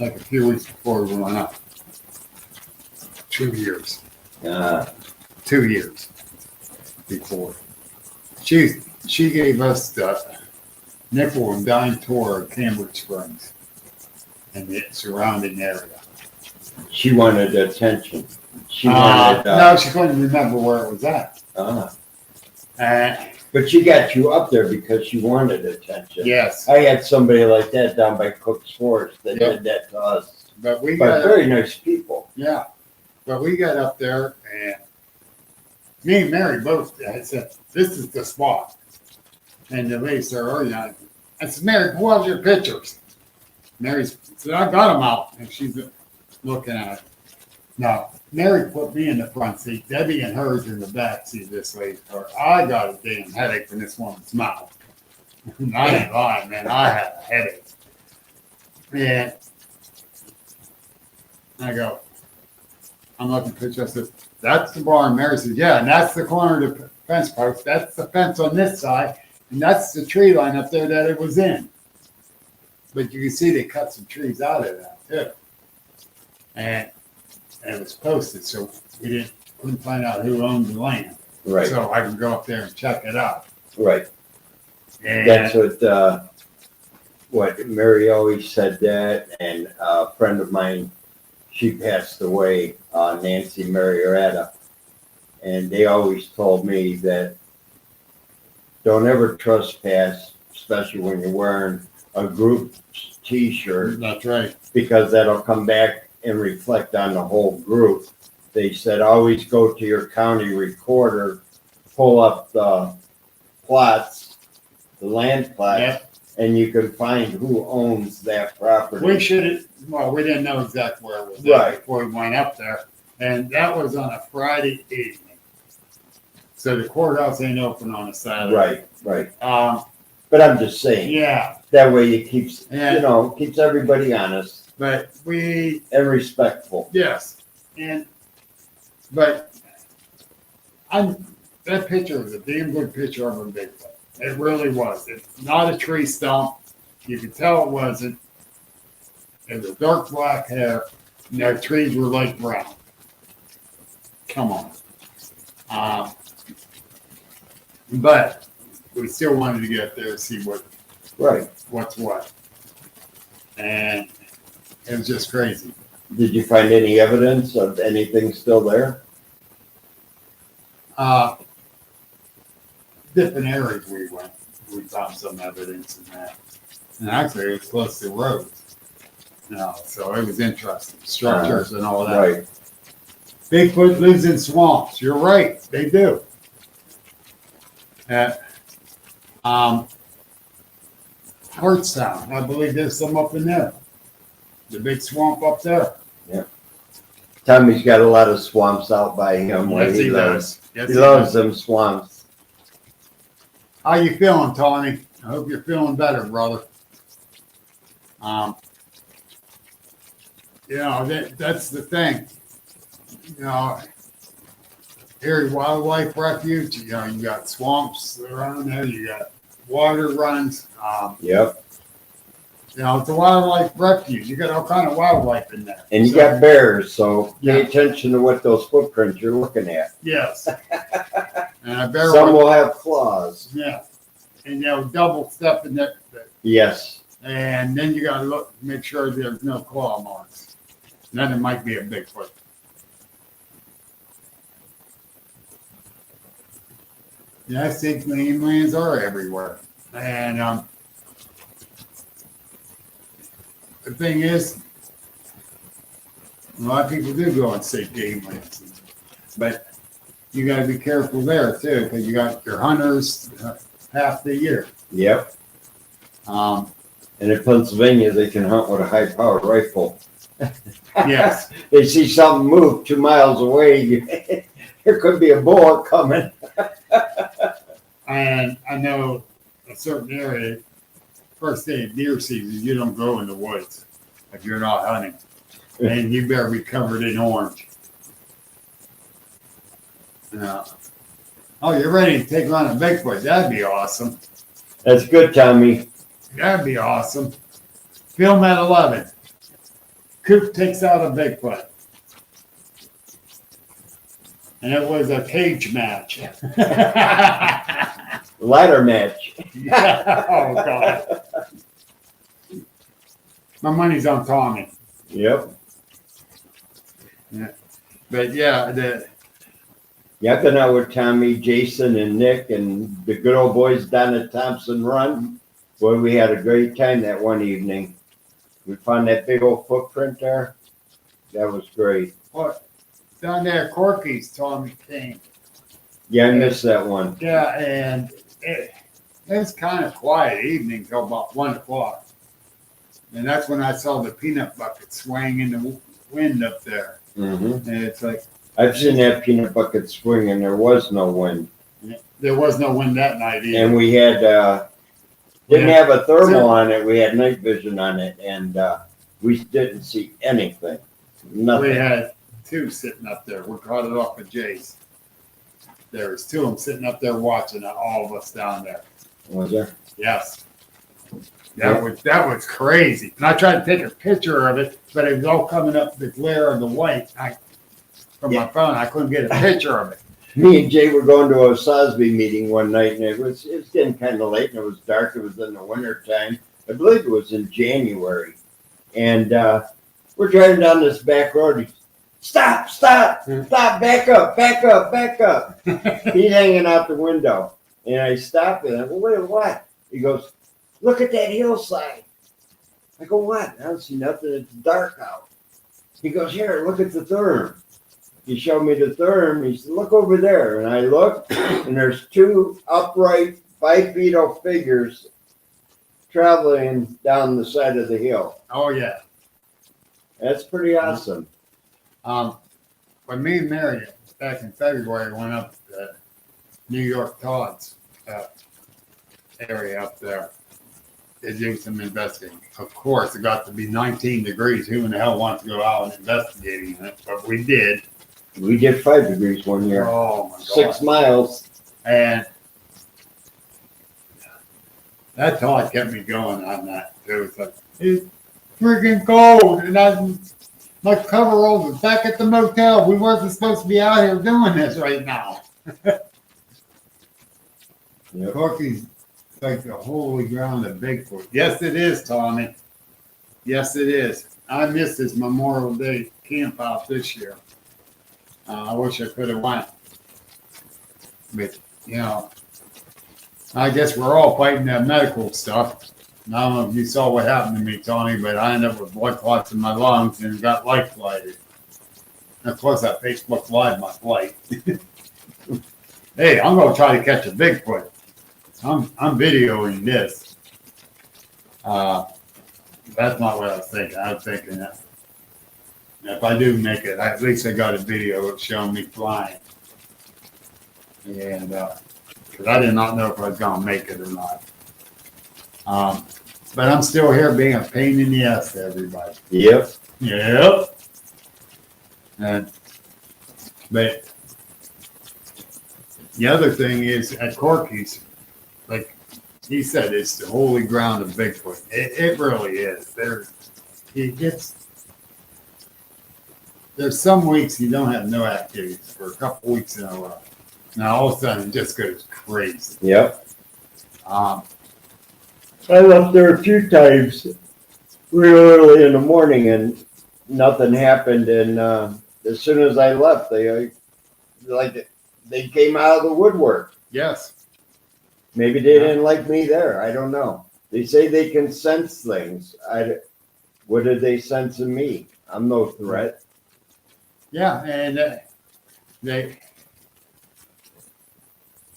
like a few weeks before we went up. 2 years. 2 years before. She gave us the nickel and dime tour of Cambridge Springs and the surrounding area. She wanted attention. She wanted. No, she couldn't remember where it was at. But she got you up there because she wanted attention. Yes, I had somebody like that down by Cook's Forest that Yep. did that to us. but we But got very nice people. yeah, but we got up there and me and Mary both. I said, "This is the spot," and the lady said, "Oh yeah." I said, "Mary, pull out your pictures." Mary said, "I got them out," and she's looking at it. No, Mary put me in the front seat, Debbie and hers in the back seat this way. Or I got a damn headache from this woman's mouth. I ain't lying, man. I had a headache. And I go, I'm looking at the picture. I said, that's the barn. Mary said, yeah, and that's the corner of the fence post. That's the fence on this side. And that's the tree line up there that it was in. But you can see they cut some trees out of that too. And it was posted, so we couldn't find out who owned the land. Right, So I can go up there and check it out. right. And That's what Mary always said that, and a friend of mine, she passed away, Nancy Marietta, and they always told me that don't ever trespass, especially when you're wearing a group T-shirt, that's right. because that'll come back and reflect on the whole group. They said always go to your county recorder, pull up the plots, the land plots, Yep. and you can find who owns that property. We should, well, we didn't know exactly where it was Right. at before we went up there. And that was on a Friday evening. So the courthouse ain't open on a Saturday. Right, right. Um, But I'm just saying, yeah, that way it keeps, Yeah. keeps everybody honest but and respectful. yes. But that picture was a damn good picture of a Bigfoot. It really was. It's not a tree stump. You could tell it wasn't. It was dark black hair, and their trees were light brown. Come on. But we still wanted to get there and see Right. what's what. And it was just crazy. Did you find any evidence of anything still there? Different areas we went, we found some evidence in that. And actually, it was close to roads. So it was interesting. Structures and all that. Right. Bigfoot lives in swamps. You're right. They do. At Hartstown, I believe there's some up in there. The big swamp up there. Tommy's got a lot of swamps out by him where Yes, he he lives. does. Yes, He loves them swamps. How you feeling, Tony? I hope you're feeling better, brother. That's the thing. Erie Wildlife Refuge, you got swamps around there, you got water runs. Yep. It's a wildlife refuge. You got all kind of wildlife in there. And you So, got bears, so Yeah. pay attention to what those footprints you're looking at. Yes. And a bear Some will, will have claws. yeah. And double step in that. Yes. And then you gotta make sure there's no claw marks. Then it might be a Bigfoot. Yeah, snake lands are everywhere. And the thing is, a lot of people do go and see game lands. But you gotta be careful there too, because you got your hunters half the year. Yep. Um, And in Pennsylvania, they can hunt with a high-powered rifle. yes. They see something move 2 miles away, there could be a bullet coming. And I know a certain area, first day of deer season, you don't go in the woods if you're not hunting. And you better be covered in orange. Oh, you're ready to take on a Bigfoot. That'd be awesome. That's good, Tommy. That'd be awesome. Film at 11. Coop takes out a Bigfoot. And it was a cage match. Ladder match. Oh, God. My money's on Tommy. Yep. But yeah, Yeah, I've been out with Tommy, Jason, and Nick, and the good old boys down at Thompson Run. Boy, we had a great time that one evening. We found that big old footprint there. That was great. what, down there, Corky's, Tommy came. Yeah, I missed that one. Yeah, and it was kind of quiet evening till about 1 o'clock. And that's when I saw the peanut bucket swaying in the wind up there. Mhm. And it's like, I've seen that peanut bucket swing and there was no wind. there was no wind that night either. And we had, didn't have a thermal on it, we had night vision on it, and, we didn't see anything. We Nothing. had two sitting up there. We caught it off of Jace. There was two of them sitting up there watching all of us down there. Was there? Yes. That was crazy. And I tried to take a picture of it, but it was all coming up the glare of the white. From my phone, I couldn't get a picture of it. Me and Jay were going to a Sosby meeting one night, and it was getting kind of late, and it was dark. It was in the winter time. I believe it was in January, and we're driving down this back road. Stop! Back up! He's hanging out the window, and I stop and I go, wait, what? He goes, look at that hillside. I go, what? I don't see nothing. It's dark out. He goes, here, look at the therm. He showed me the therm. He said, look over there. And I looked, and there's two upright bipedal figures traveling down the side of the hill. Oh, yeah. That's pretty awesome. When me and Mary back in February went up to New York Todd's area up there to do some investigating. Of course, it got to be 19 degrees. Who in the hell wants to go out and investigating it? But we did. We did 5 degrees one year. Oh, my God. 6 miles. And that Todd kept me going on that. It was like, it's freaking cold. And my coveralls was back at the motel. We wasn't supposed to be out here doing this right now. Yep. Corky's like the holy ground of Bigfoot. Yes, it is, Tommy. Yes, it is. I missed this Memorial Day camp out this year. I wish I could have went. But, you know, I guess we're all fighting that medical stuff. And I don't know if you saw what happened to me, Tony, but I ended up with blood clots in my lungs and got life flighted. And of course, I Facebook Live my flight. Hey, I'm going to try to catch a Bigfoot. I'm videoing this. That's not what I was thinking. I was thinking that if I do make it, at least I got a video showing me flying. And because I did not know if I was going to make it or not. But I'm still here being a pain in the ass to everybody. Yep. Yep. But the other thing is at Corky's, like he said, it's the holy ground of Bigfoot. It really is. There's some weeks you don't have no activities for a couple weeks in a row. Now all of a sudden it just goes crazy. Yep. I left there a few times real early in the morning and nothing happened. And as soon as I left, they came out of the woodwork. Yes. Maybe they didn't like me there. I don't know. They say they can sense things. What did they sense in me? I'm no threat. Yeah, and they,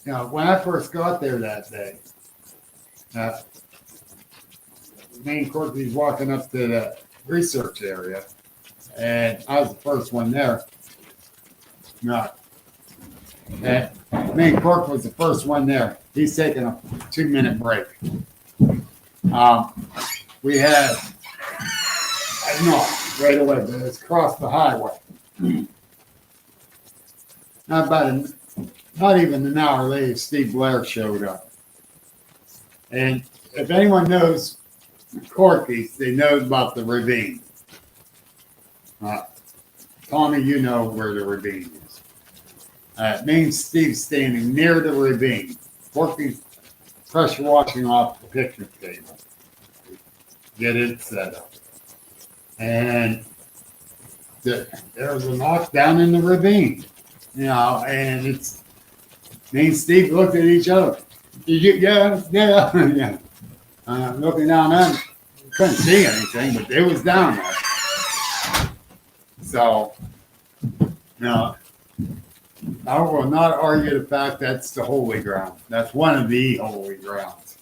you know, when I first got there that day, me and Corky's walking up to the research area, and I was the first one there. And me and Cork was the first one there. He's taking a 2-minute break. We had, right away, but it's across the highway. Not even an hour later, Steve Blair showed up. And if anyone knows Corky's, they know about the ravine. Tommy, you know where the ravine is. Me and Steve standing near the ravine. Corky's pressure washing off the picnic table. Get it set up. And there was a knock down in the ravine. You know, and it's me and Steve looked at each other. Yeah. Looking down there, couldn't see anything, but it was down there. So, I will not argue the fact that's the holy ground. That's one of the holy grounds.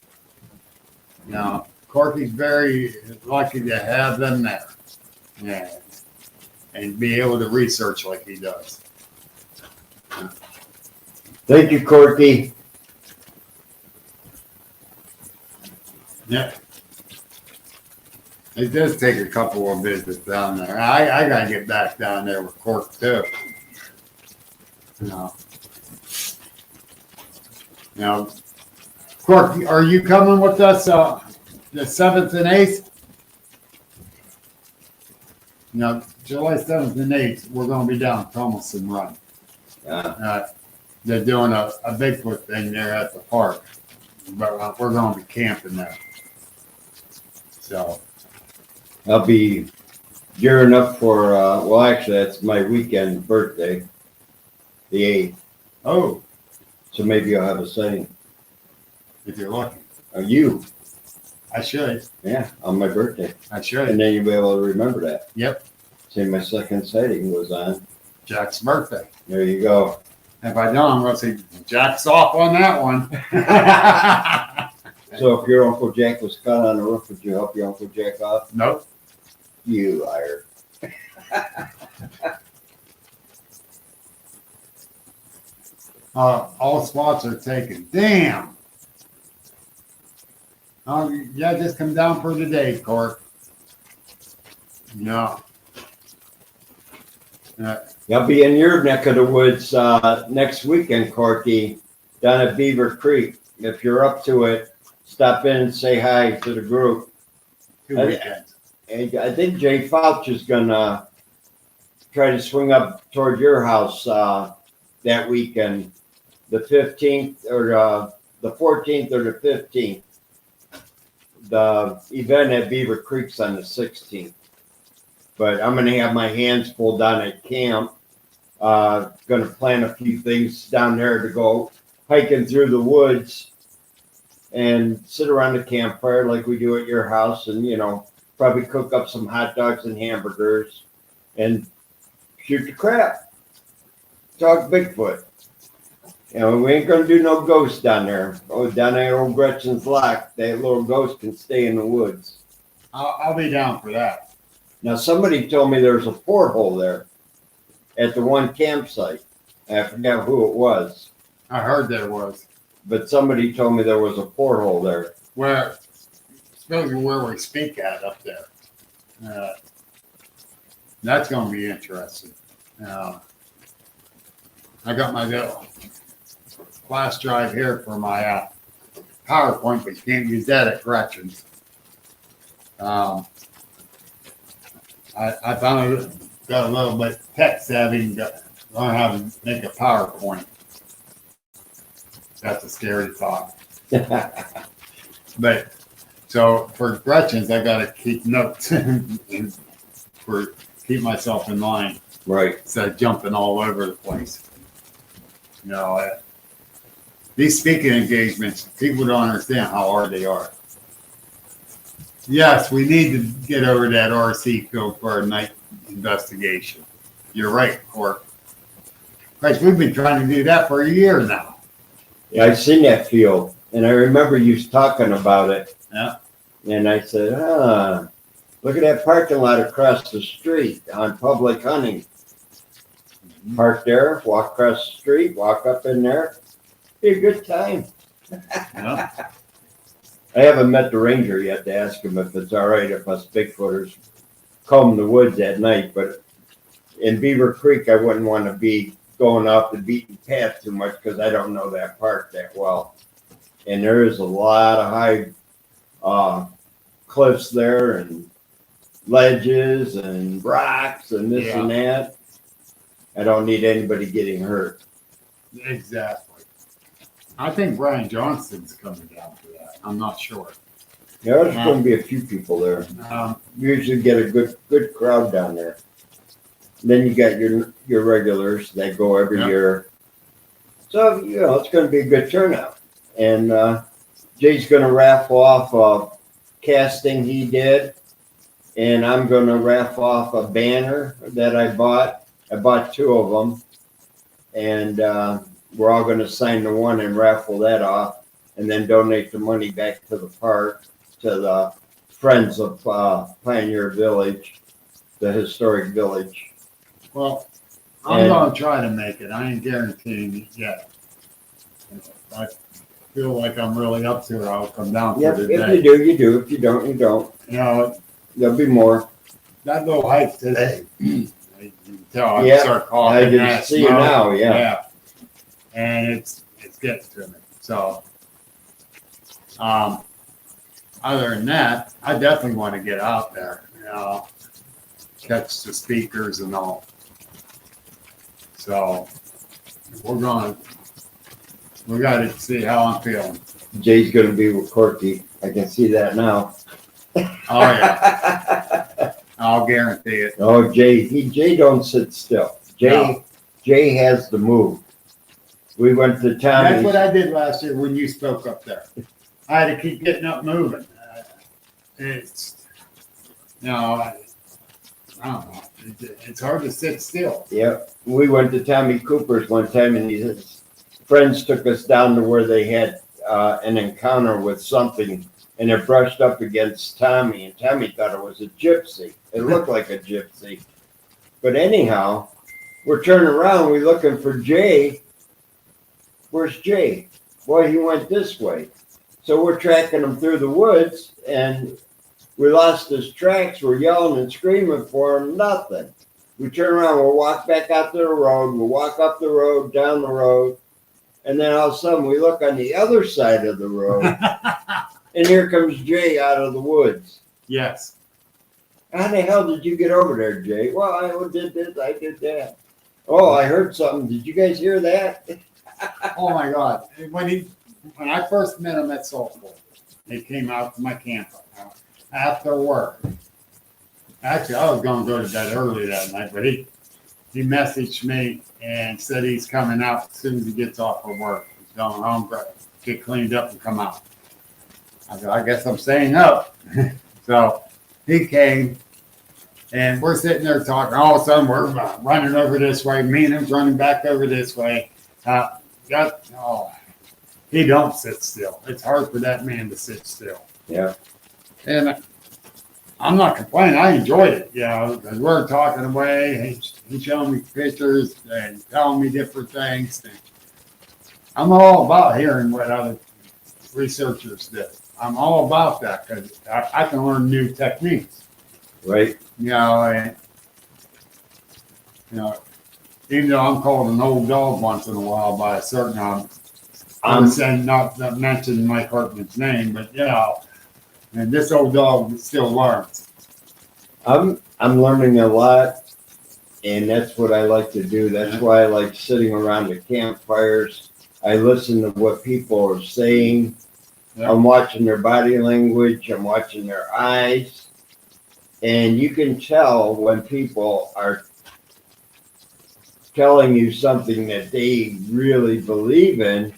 Corky's very lucky to have them there. Yeah. and be able to research like he does. Thank you, Corky. Yeah. It does take a couple of visits down there. I gotta get back down there with Cork too. No. Now, Cork, are you coming with us, the 7th and 8th? No, July 7th and 8th, we're gonna be down Thomason Run. They're doing a Bigfoot thing there at the park, but we're gonna be camping there. So, I'll be gearing up for, well, actually, that's my weekend birthday, the 8th. oh, So maybe I'll have a sighting. if you're lucky, You? I should, Yeah, on my birthday. I should. And then you'll be able to remember that. Yep, Say my second sighting was on. Jack's birthday. There you go. If I don't, I'm gonna say Jack's off on that one. So if your Uncle Jack was caught on the roof, would you help your Uncle Jack off? Nope. You liar. All spots are taken. Damn. Oh, yeah, just come down for today, Court. No. I'll be in your neck of the woods next weekend, Corky, down at Beaver Creek. If you're up to it, stop in and say hi to the group. 2 weekends. And I think Jay Fouch is gonna try to swing up toward your house that weekend, the 15th or the 14th or the 15th. The event at Beaver Creek's on the 16th. But I'm gonna have my hands full down at camp. Gonna plan a few things down there to go hiking through the woods and sit around the campfire like we do at your house, and probably cook up some hot dogs and hamburgers and shoot the crap. Talk Bigfoot. We ain't gonna do no ghosts down there. Oh, down there old Gretchen's Lock, that little ghost can stay in the woods. I'll be down for that. Now, somebody told me there's a porthole there at the one campsite. I forgot who it was, I heard there was. but somebody told me there was a porthole there. Where, especially where we speak at up there. That's gonna be interesting. I got my little flash drive here for my PowerPoint, but you can't use that at Gretchen's. I finally got a little bit tech savvy and learn how to make a PowerPoint. That's a scary thought. But so for Gretchen's, I got to keep notes and keep myself in line Right. instead of jumping all over the place. These speaking engagements, people don't understand how hard they are. Yes, we need to get over that RC field for a night investigation. You're right, Court. Christ, we've been trying to do that for a year now. Yeah, I've seen that field, and I remember you talking about it. Yeah. And I said, look at that parking lot across the street on public hunting. Park there, walk across the street, walk up in there. Be a good time. Yeah. I haven't met the ranger yet to ask him if it's all right if us Bigfooters comb the woods at night, but in Beaver Creek, I wouldn't want to be going off the beaten path too much because I don't know that park that well. And there is a lot of high cliffs there and ledges and rocks and this and that. I don't need anybody getting hurt. Exactly. I think Brian Johnston's coming down for that. I'm not sure. Yeah, there's going to be a few people there. You usually get a good crowd down there. Then you got your regulars that go every year. So, it's going to be a good turnout. And Jay's going to raffle off a casting he did. And I'm going to raffle off a banner that I bought. I bought 2 of them. And we're all going to sign the one and raffle that off. And then donate the money back to the park, to the Friends of Pioneer Village, the historic village. Well, I'm And- gonna try to make it. I ain't guaranteeing it yet. If I feel like I'm really up to it, I'll come down for Yep, the if you day. do, you do. If you don't, you don't. You know, There'll be more. that little hike today, you can tell I Yeah, start I coughing. can that see you smoke. now, yeah. And it's getting to me. So, other than that, I definitely want to get out there, catch the speakers and all. So, we got to see how I'm feeling. Jay's gonna be with Corky. I can see that now. Oh yeah, I'll guarantee it. Oh, Jay don't sit still. No. Jay has the move. We went to That's Tommy's. what I did last year when you spoke up there. I had to keep getting up moving. It's, I don't know. It's hard to sit still. Yep, we went to Tommy Cooper's one time, and his friends took us down to where they had an encounter with something, and it brushed up against Tommy, and Tommy thought it was a gypsy. It looked like a gypsy. But anyhow, we're turning around, we're looking for Jay. Where's Jay? Well, he went this way. So we're tracking him through the woods, and we lost his tracks. We're yelling and screaming for him, nothing. We turn around, we'll walk back out to the road, we'll walk up the road, down the road, and then all of a sudden we look on the other side of the road, and here comes Jay out of the woods. Yes. How the hell did you get over there, Jay? Well, I did this, I did that. Oh, I heard something. Did you guys hear that? Oh my God. When I first met him at Soulful, he came out to my camp after work. Actually, I was going to go to bed early that night, but he messaged me and said he's coming out as soon as he gets off of work. He's going home, get cleaned up and come out. I said, I guess I'm staying up. So he came and we're sitting there talking. All of a sudden, we're running over this way. Me and him's running back over this way. He don't sit still. It's hard for that man to sit still. Yeah. And I'm not complaining. I enjoyed it, because we're talking away. He's showing me pictures and telling me different things. And I'm all about hearing what other researchers do. I'm all about that because I can learn new techniques. Right. And, even though I'm called an old dog once in a while by a certain, I'm saying not mention Mike Hartman's name, but and this old dog still learns. I'm learning a lot, and that's what I like to do. That's why I like sitting around the campfires. I listen to what people are saying. Yeah. I'm watching their body language. I'm watching their eyes. And you can tell when people are telling you something that they really believe in,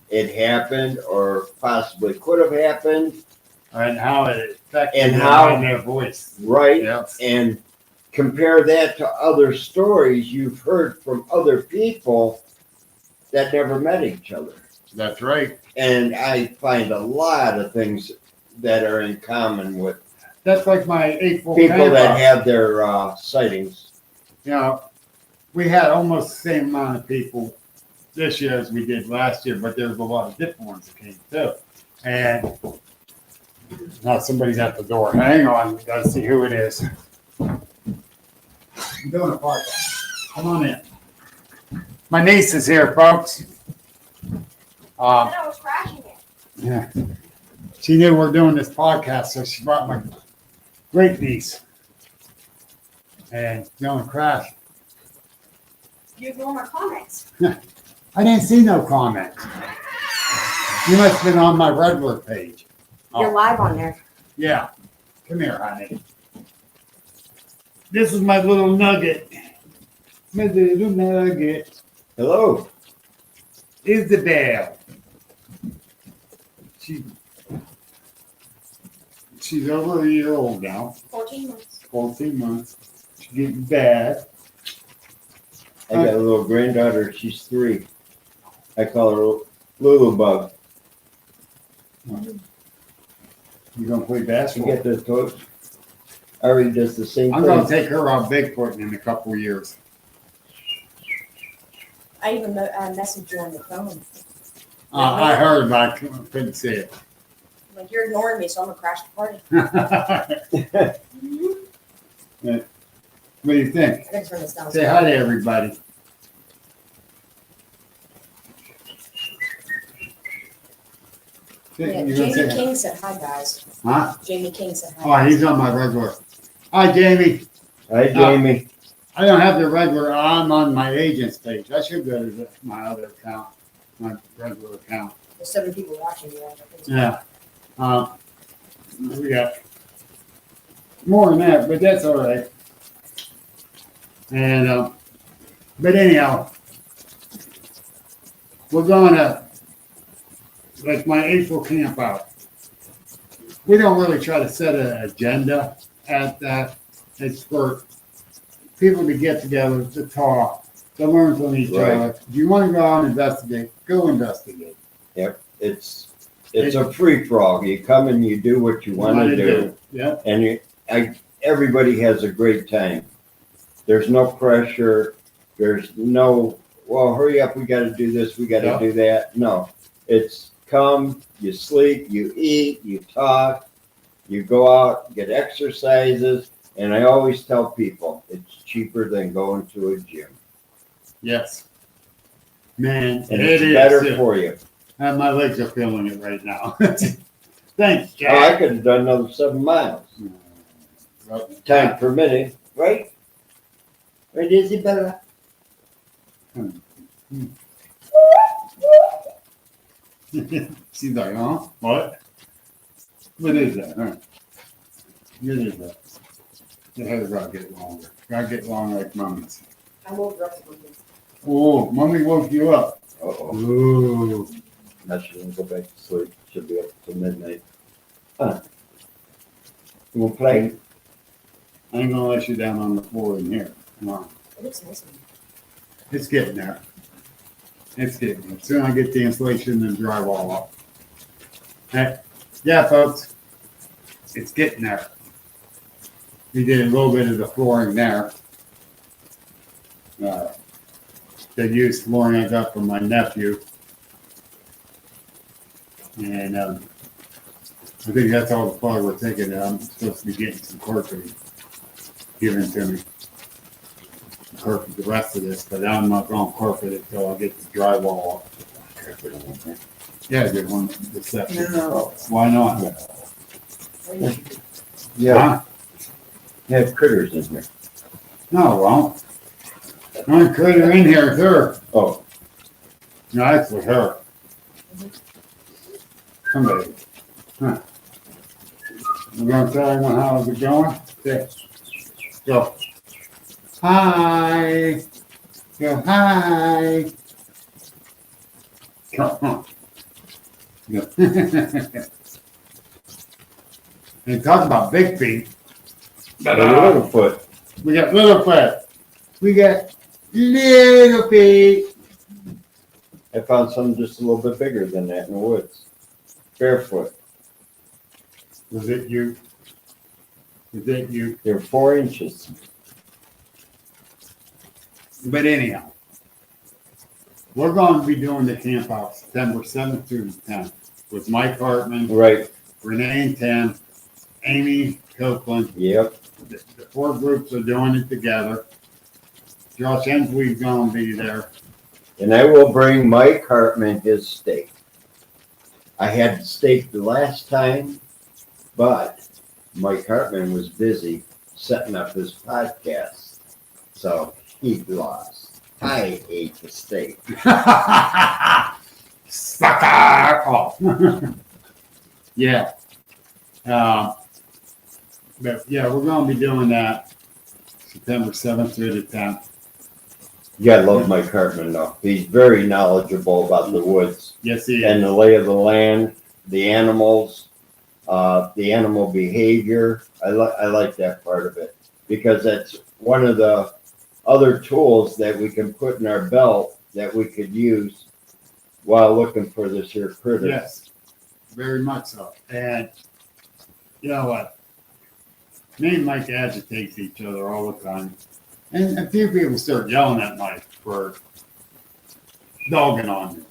it happened or possibly could have happened. And how it affected And them how- in their voice. Right? Yes. And compare that to other stories you've heard from other people that never met each other. That's right. And I find a lot of things that are in common with That's like my April people that camp. have their sightings. We had almost the same amount of people this year as we did last year, but there's a lot of different ones that came too. And now somebody's at the door. Hang on, gotta see who it is. I'm doing a podcast. Come on in. My niece is here, folks. I was crashing it. Yeah. She knew we're doing this podcast, so she brought my great niece. And going to crash. You ignore my comments. I didn't see no comments. You must have been on my regular page. You're live on there. Yeah. Come here, honey. This is my little nugget. My little nugget. Hello. Isabel. She's over a year old now. 14 months. 14 months. She's getting bad. I got a little granddaughter. She's 3. I call her Lulu Bug. You gonna play She basketball? get the toes. Ari does the same I'm gonna thing. take her on Bigfoot in a couple of years. I even messaged you on the phone. I heard, but I couldn't see it. Like, you're ignoring me, so I'm gonna crash the party. What do you think? I gotta turn this down. Say hi to everybody. Yeah, You gonna Jamie say hi? King said hi, guys. Huh? Jamie King said hi. Oh, he's on my regular. Hi, Jamie. Hi, Jamie. I don't have the regular. I'm on my agent's page. I should go to my other account, my regular account. There's 7 people watching you. Yeah. We got more than that, but that's all right. And but anyhow, we're gonna like my April camp out. We don't really try to set an agenda at that. It's for people to get together, to talk, to learn from each Right. other. If you want to go out and investigate, go investigate. It's a free for all. You come and you do what you want to do, Yeah. and everybody has a great time. There's no pressure. There's no, well, hurry up. We got to do this. We got to Yeah. do that. No, it's come. You sleep. You eat. You talk. You go out, get exercises, and I always tell people it's cheaper than going to a gym, Yes. Man, and it it's is. better for you. And my legs are feeling it right now. Thanks, Oh, I Jack. could have done another 7 miles. Time per minute, right? Right, Isabella? She's like, huh? What? What is that? Huh? What is that? The hair's gotta get longer. Gotta get long like mommy's. I woke up with you. Oh, mommy woke you up. Uh-oh. Ooh. I shouldn't go back to sleep. Should be up till midnight. Huh. You wanna play? I ain't gonna let you down on the floor in here. Come on. It looks nice. in here. It's getting there. It's getting there. Soon I get the insulation and drywall up. Hey, yeah, folks. It's getting there. We did a little bit of the flooring there. They used flooring I got from my nephew. And I think that's all the far we're taking. I'm supposed to be getting some carpet given to me. Carpet the rest of this, but I'm not going to carpet it till I get the drywall up. Yeah, I did one deception. No. Why not? Yeah, Huh? you have critters in here. No, well, only critter in here is her. Oh, No, that's with her. Somebody. Huh. You gonna tell everyone how's it going? Okay. Go. Hi. Go hi. Come on. Go. And talk about big feet. got a little foot. We got little foot. We got little feet. I found some just a little bit bigger than that in the woods. Barefoot. Was it you? Was it you? They're 4 inches. But anyhow, we're going to be doing the camp out September 7th through the 10th with Mike Hartman, Right. Renee and Tim, Amy Copeland. Yep. The 4 groups are doing it together. Josh Ensley's going to be there. And I will bring Mike Hartman his steak. I had steak the last time, but Mike Hartman was busy setting up his podcast. So he lost. I ate the steak. Sucker! Oh. Yeah. But yeah, we're going to be doing that September 7th through the 10th. You gotta love Mike Hartman though. He's very knowledgeable about the woods Yes, he and is. the lay of the land, the animals, the animal behavior. I like that part of it because that's one of the other tools that we can put in our belt that we could use while looking for this here critter. Yes, very much so. And you know what? Me and Mike agitate each other all the time. And a few people start yelling at Mike for dogging on me.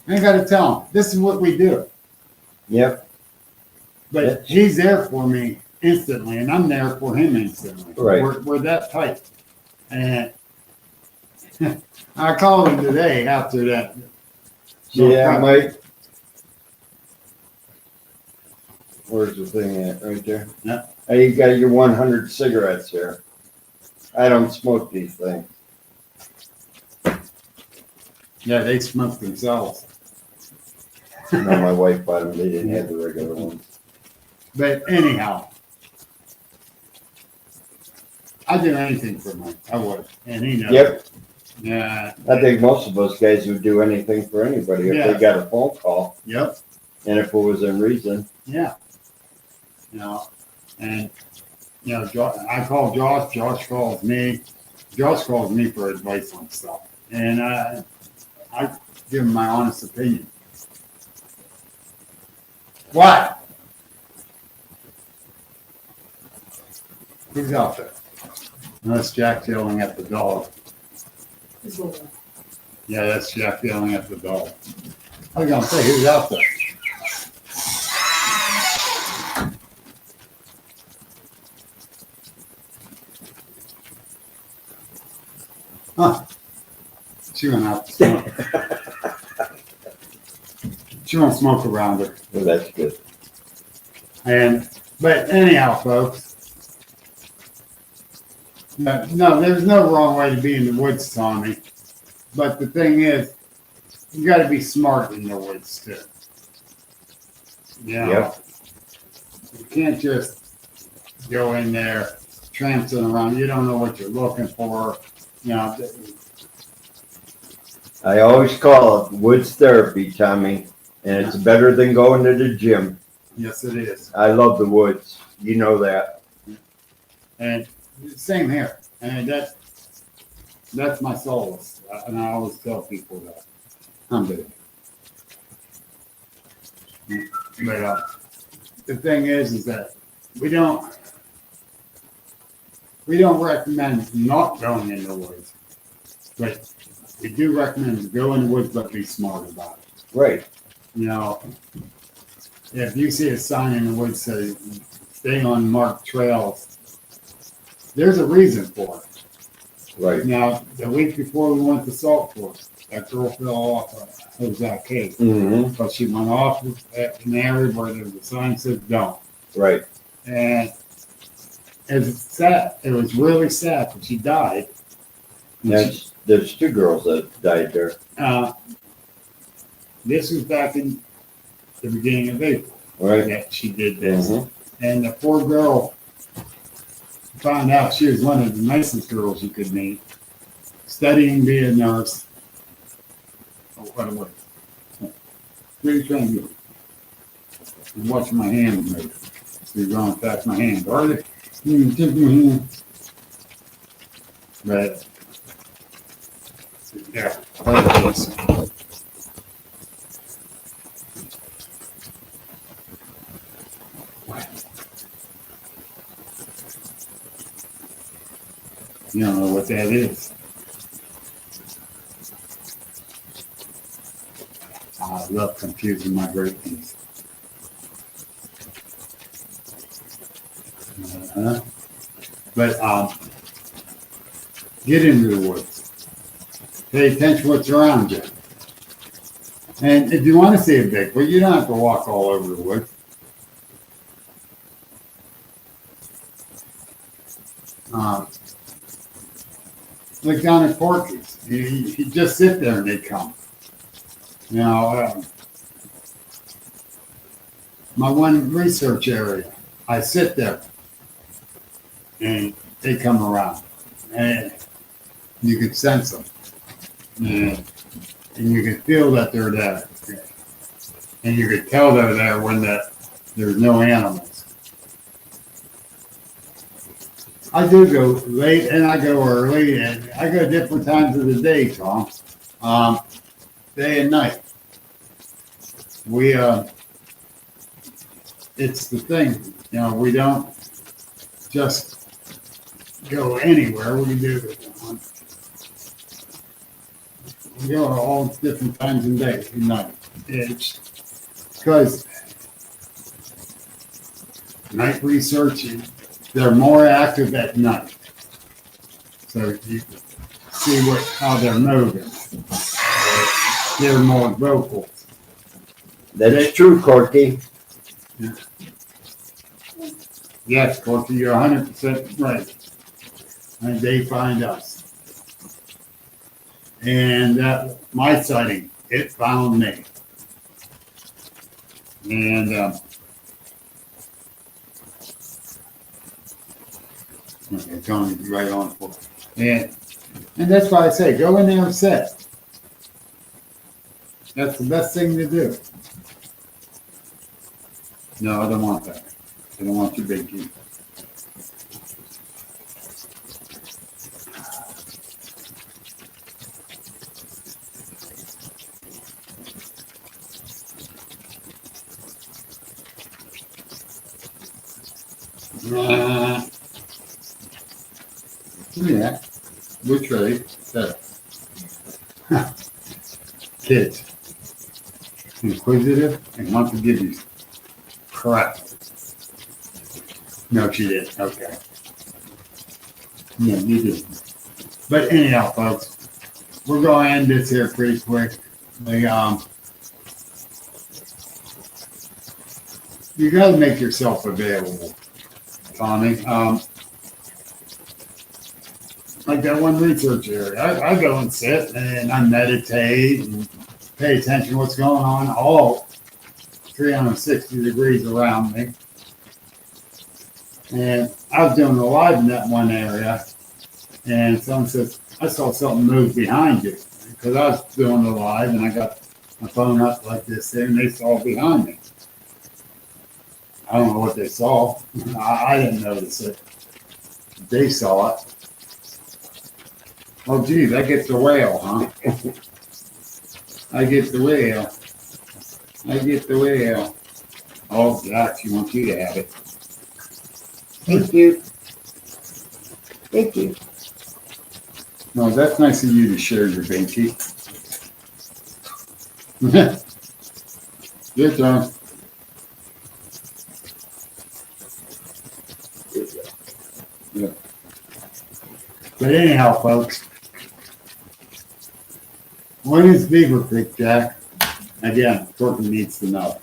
I gotta tell him, this is what we do. Yep, But he's there for me instantly, and I'm there for him instantly. Right. We're that tight. And I called him today after that. yeah, Mike. Where's the thing at, right there? Yeah. Hey, you got your 100 cigarettes here. I don't smoke these things. Yeah, they smoke themselves. No, my wife bought them, they didn't have the regular ones. But anyhow, I'd do anything for Mike. I would, and he knows. Yep, Yeah. I think most of us guys would do anything for anybody if Yeah. they got a phone call Yep. and if it was in reason. Yeah. You know, and I call Josh. Josh calls me. Josh calls me for advice on stuff, and I give him my honest opinion. What? Who's out there? No, that's Jack yelling at the dog. Who's going on? Yeah, that's Jack yelling at the dog. I was gonna say, who's out there? Huh. She went out to smoke. She won't smoke around her. Well, that's good. But anyhow, folks. No, there's no wrong way to be in the woods, Tommy. But the thing is, you gotta be smart in the woods too. You know, Yep. You can't just go in there tramping around. You don't know what you're looking for. You know, I always call it woods therapy, Tommy, and it's better than going to the gym. yes, it is. I love the woods. You know that. And same here. And that's my solace. And I always tell people that. I'm good. But the thing is that we don't recommend not going in the woods. But we do recommend to go in the woods, but be smart about it. Right. You know, if you see a sign in the woods say, stay on marked trails, there's a reason for it. Right. Now, the week before we went to Salt Fork, that girl fell off a Ozark Cave. Mm-hmm. But she went off at an area where there was a sign said don't. Right. And it's sad. It was really sad when she died. There's two girls that died there. This was back in the beginning of April Right. that she did this. Mhm. And the poor girl found out she was one of the nicest girls you could meet, studying to be a nurse. Oh, what a way. What are you trying to do? I'm watching my hand move. So you're going past my hand. Are they? Take my hand. But, yeah, like this. You don't know what that is. I love confusing my great things. But get into the woods. Pay attention to what's around you. And if you want to see a Bigfoot, you don't have to walk all over the woods. Like down at Porky's, you just sit there and they come. You know, my one research area, I sit there and they come around and you can sense them. And you can feel that they're there. And you can tell they're there when there's no animals. I do go late and I go early and I go different times of the day, Tom. Day and night. It's the thing, you know, we don't just go anywhere. We do we go to all different times and days, and night. It's because night research, they're more active at night. So you can see how they're moving. They're more vocal. That's true, Corky. Yes, Corky, you're 100% right. And they find us. And my sighting, it found me. And okay, Tony's right on for it. And that's why I say, go in there and sit. That's the best thing to do. No, I don't want that. I don't want your big key. Yeah, which way? So, kids, inquisitive and want to give you crap. No, she didn't. Okay. Yeah, you did. But anyhow, folks, we're going to end this here pretty quick. You got to make yourself available, Tommy. Like that one research area, I go and sit and I meditate and pay attention to what's going on all 360 degrees around me. And I was doing a live in that one area, and someone says, I saw something move behind you. Because I was doing the live and I got my phone up like this there, and they saw behind me. I don't know what they saw. I didn't notice it. They saw it. Oh, geez, I get the whale, huh? I get the whale. I get the whale. Oh, Jack, she wants you to have it. Thank you. Thank you. No, that's nice of you to share your binky. Your turn. Yeah. But anyhow, folks, when is Beaver Creek, Jack? Again, Courtney needs to know.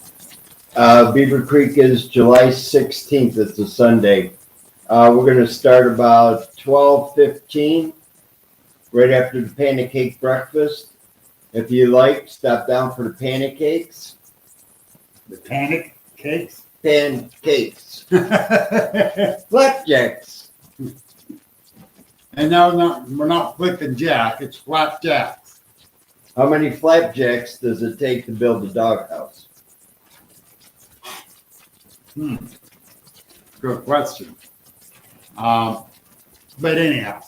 Beaver Creek is July 16th. It's a Sunday. We're going to start about 12:15, right after the pancake breakfast. If you like, stop down for the pancakes. The panic cakes? Pancakes. Flapjacks. And no, we're not flipping Jack, it's flapjacks. How many flapjacks does it take to build a doghouse? Good question. But anyhow,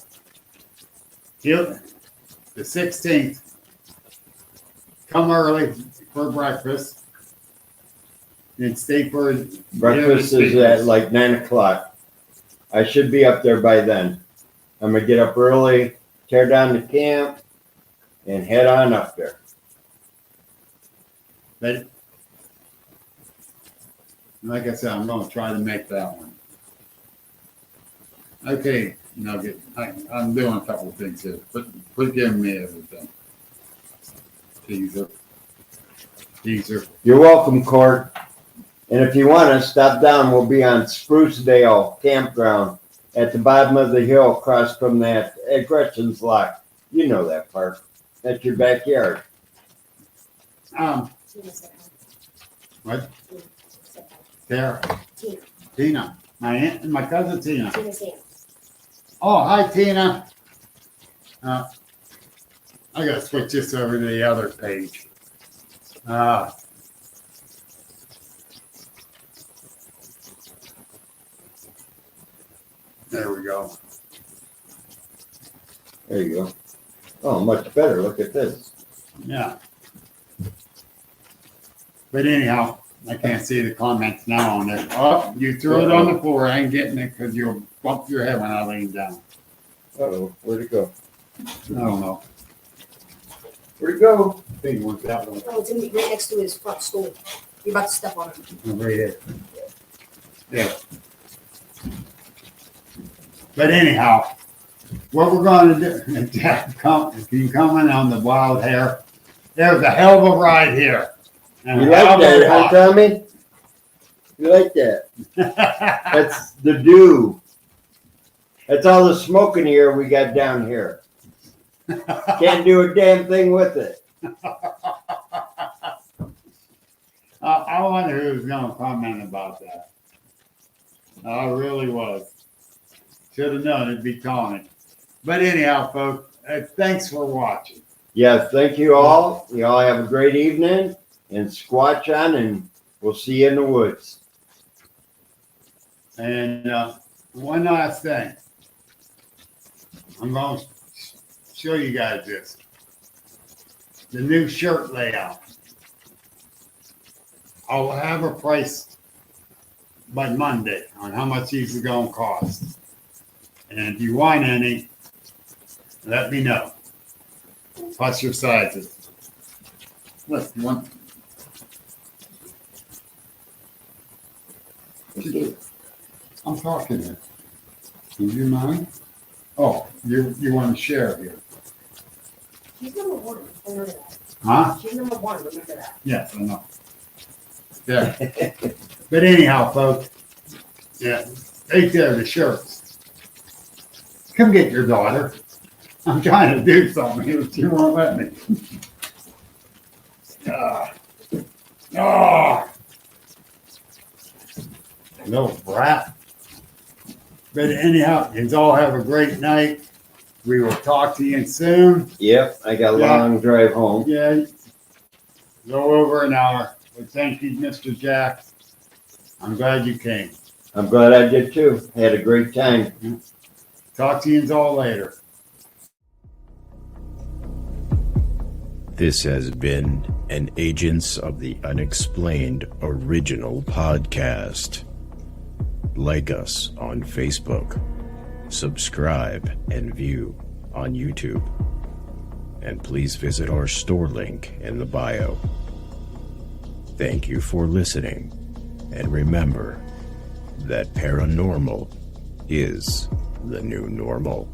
here, the 16th, come early for breakfast. And stay for Breakfast is at like 9 o'clock. I should be up there by then. I'm gonna get up early, tear down the camp, and head on up there. But like I said, I'm going to try to make that one. Okay, Nugget. I'm doing a couple of things here. Quit giving me everything. Teaser. You're welcome, Court. And if you want to stop down, we'll be on Sprucedale Campground at the bottom of the hill across from that at Gretchen's Lock. You know that park. That's your backyard. What? Sarah. Tina. My aunt and my cousin Tina. Oh, hi, Tina. I gotta switch this over to the other page. There we go. There you go. Oh, much better. Look at this. Yeah. But anyhow, I can't see the comments now on it. Oh, you threw it on the floor. I ain't getting it because you'll bump your head when I lean down. Uh-oh, where'd it go? I don't know. Where'd it go? I think it went that way. Oh, it's gonna be right next to his front stool. You're about to step on it. Right here. Yeah. But anyhow, what we're gonna do, Jack, if you come in on the wild hair, there's a hell of a ride here. And You a hell like of a that, huh, walk. Tommy? You like that? That's the dew. That's all the smoke in the air we got down here. Can't do a damn thing with it. I wonder who's gonna comment about that. I really was. Should have known it'd be Tony. But anyhow, folks, thanks for watching. Yes, thank you all. You all have a great evening and squatch on, and we'll see you in the woods. And one last thing. I'm going to show you guys this. The new shirt layout. I'll have a price by Monday on how much these are going to cost. And if you want any, let me know. Plus your sizes. Look, you want? I'm talking here. Do you mind? Oh, you want to share here? She's number one. Remember that. Huh? She's number one. Remember that. Yes, I know. Yeah. But anyhow, folks, yeah, right there, the shirts. Come get your daughter. I'm trying to do something here, but you won't let me. Little brat. But anyhow, you all have a great night. We will talk to you soon. Yep, I got a Yeah. long drive home. Yeah, go over an hour. But thank you, Mr. Jack. I'm glad you came. I'm glad I did too. Had a great time. Talk to you all later. This has been an Agents of the Unexplained original podcast. Like us on Facebook, subscribe and view on YouTube, and please visit our store link in the bio. Thank you for listening, and remember that paranormal is the new normal.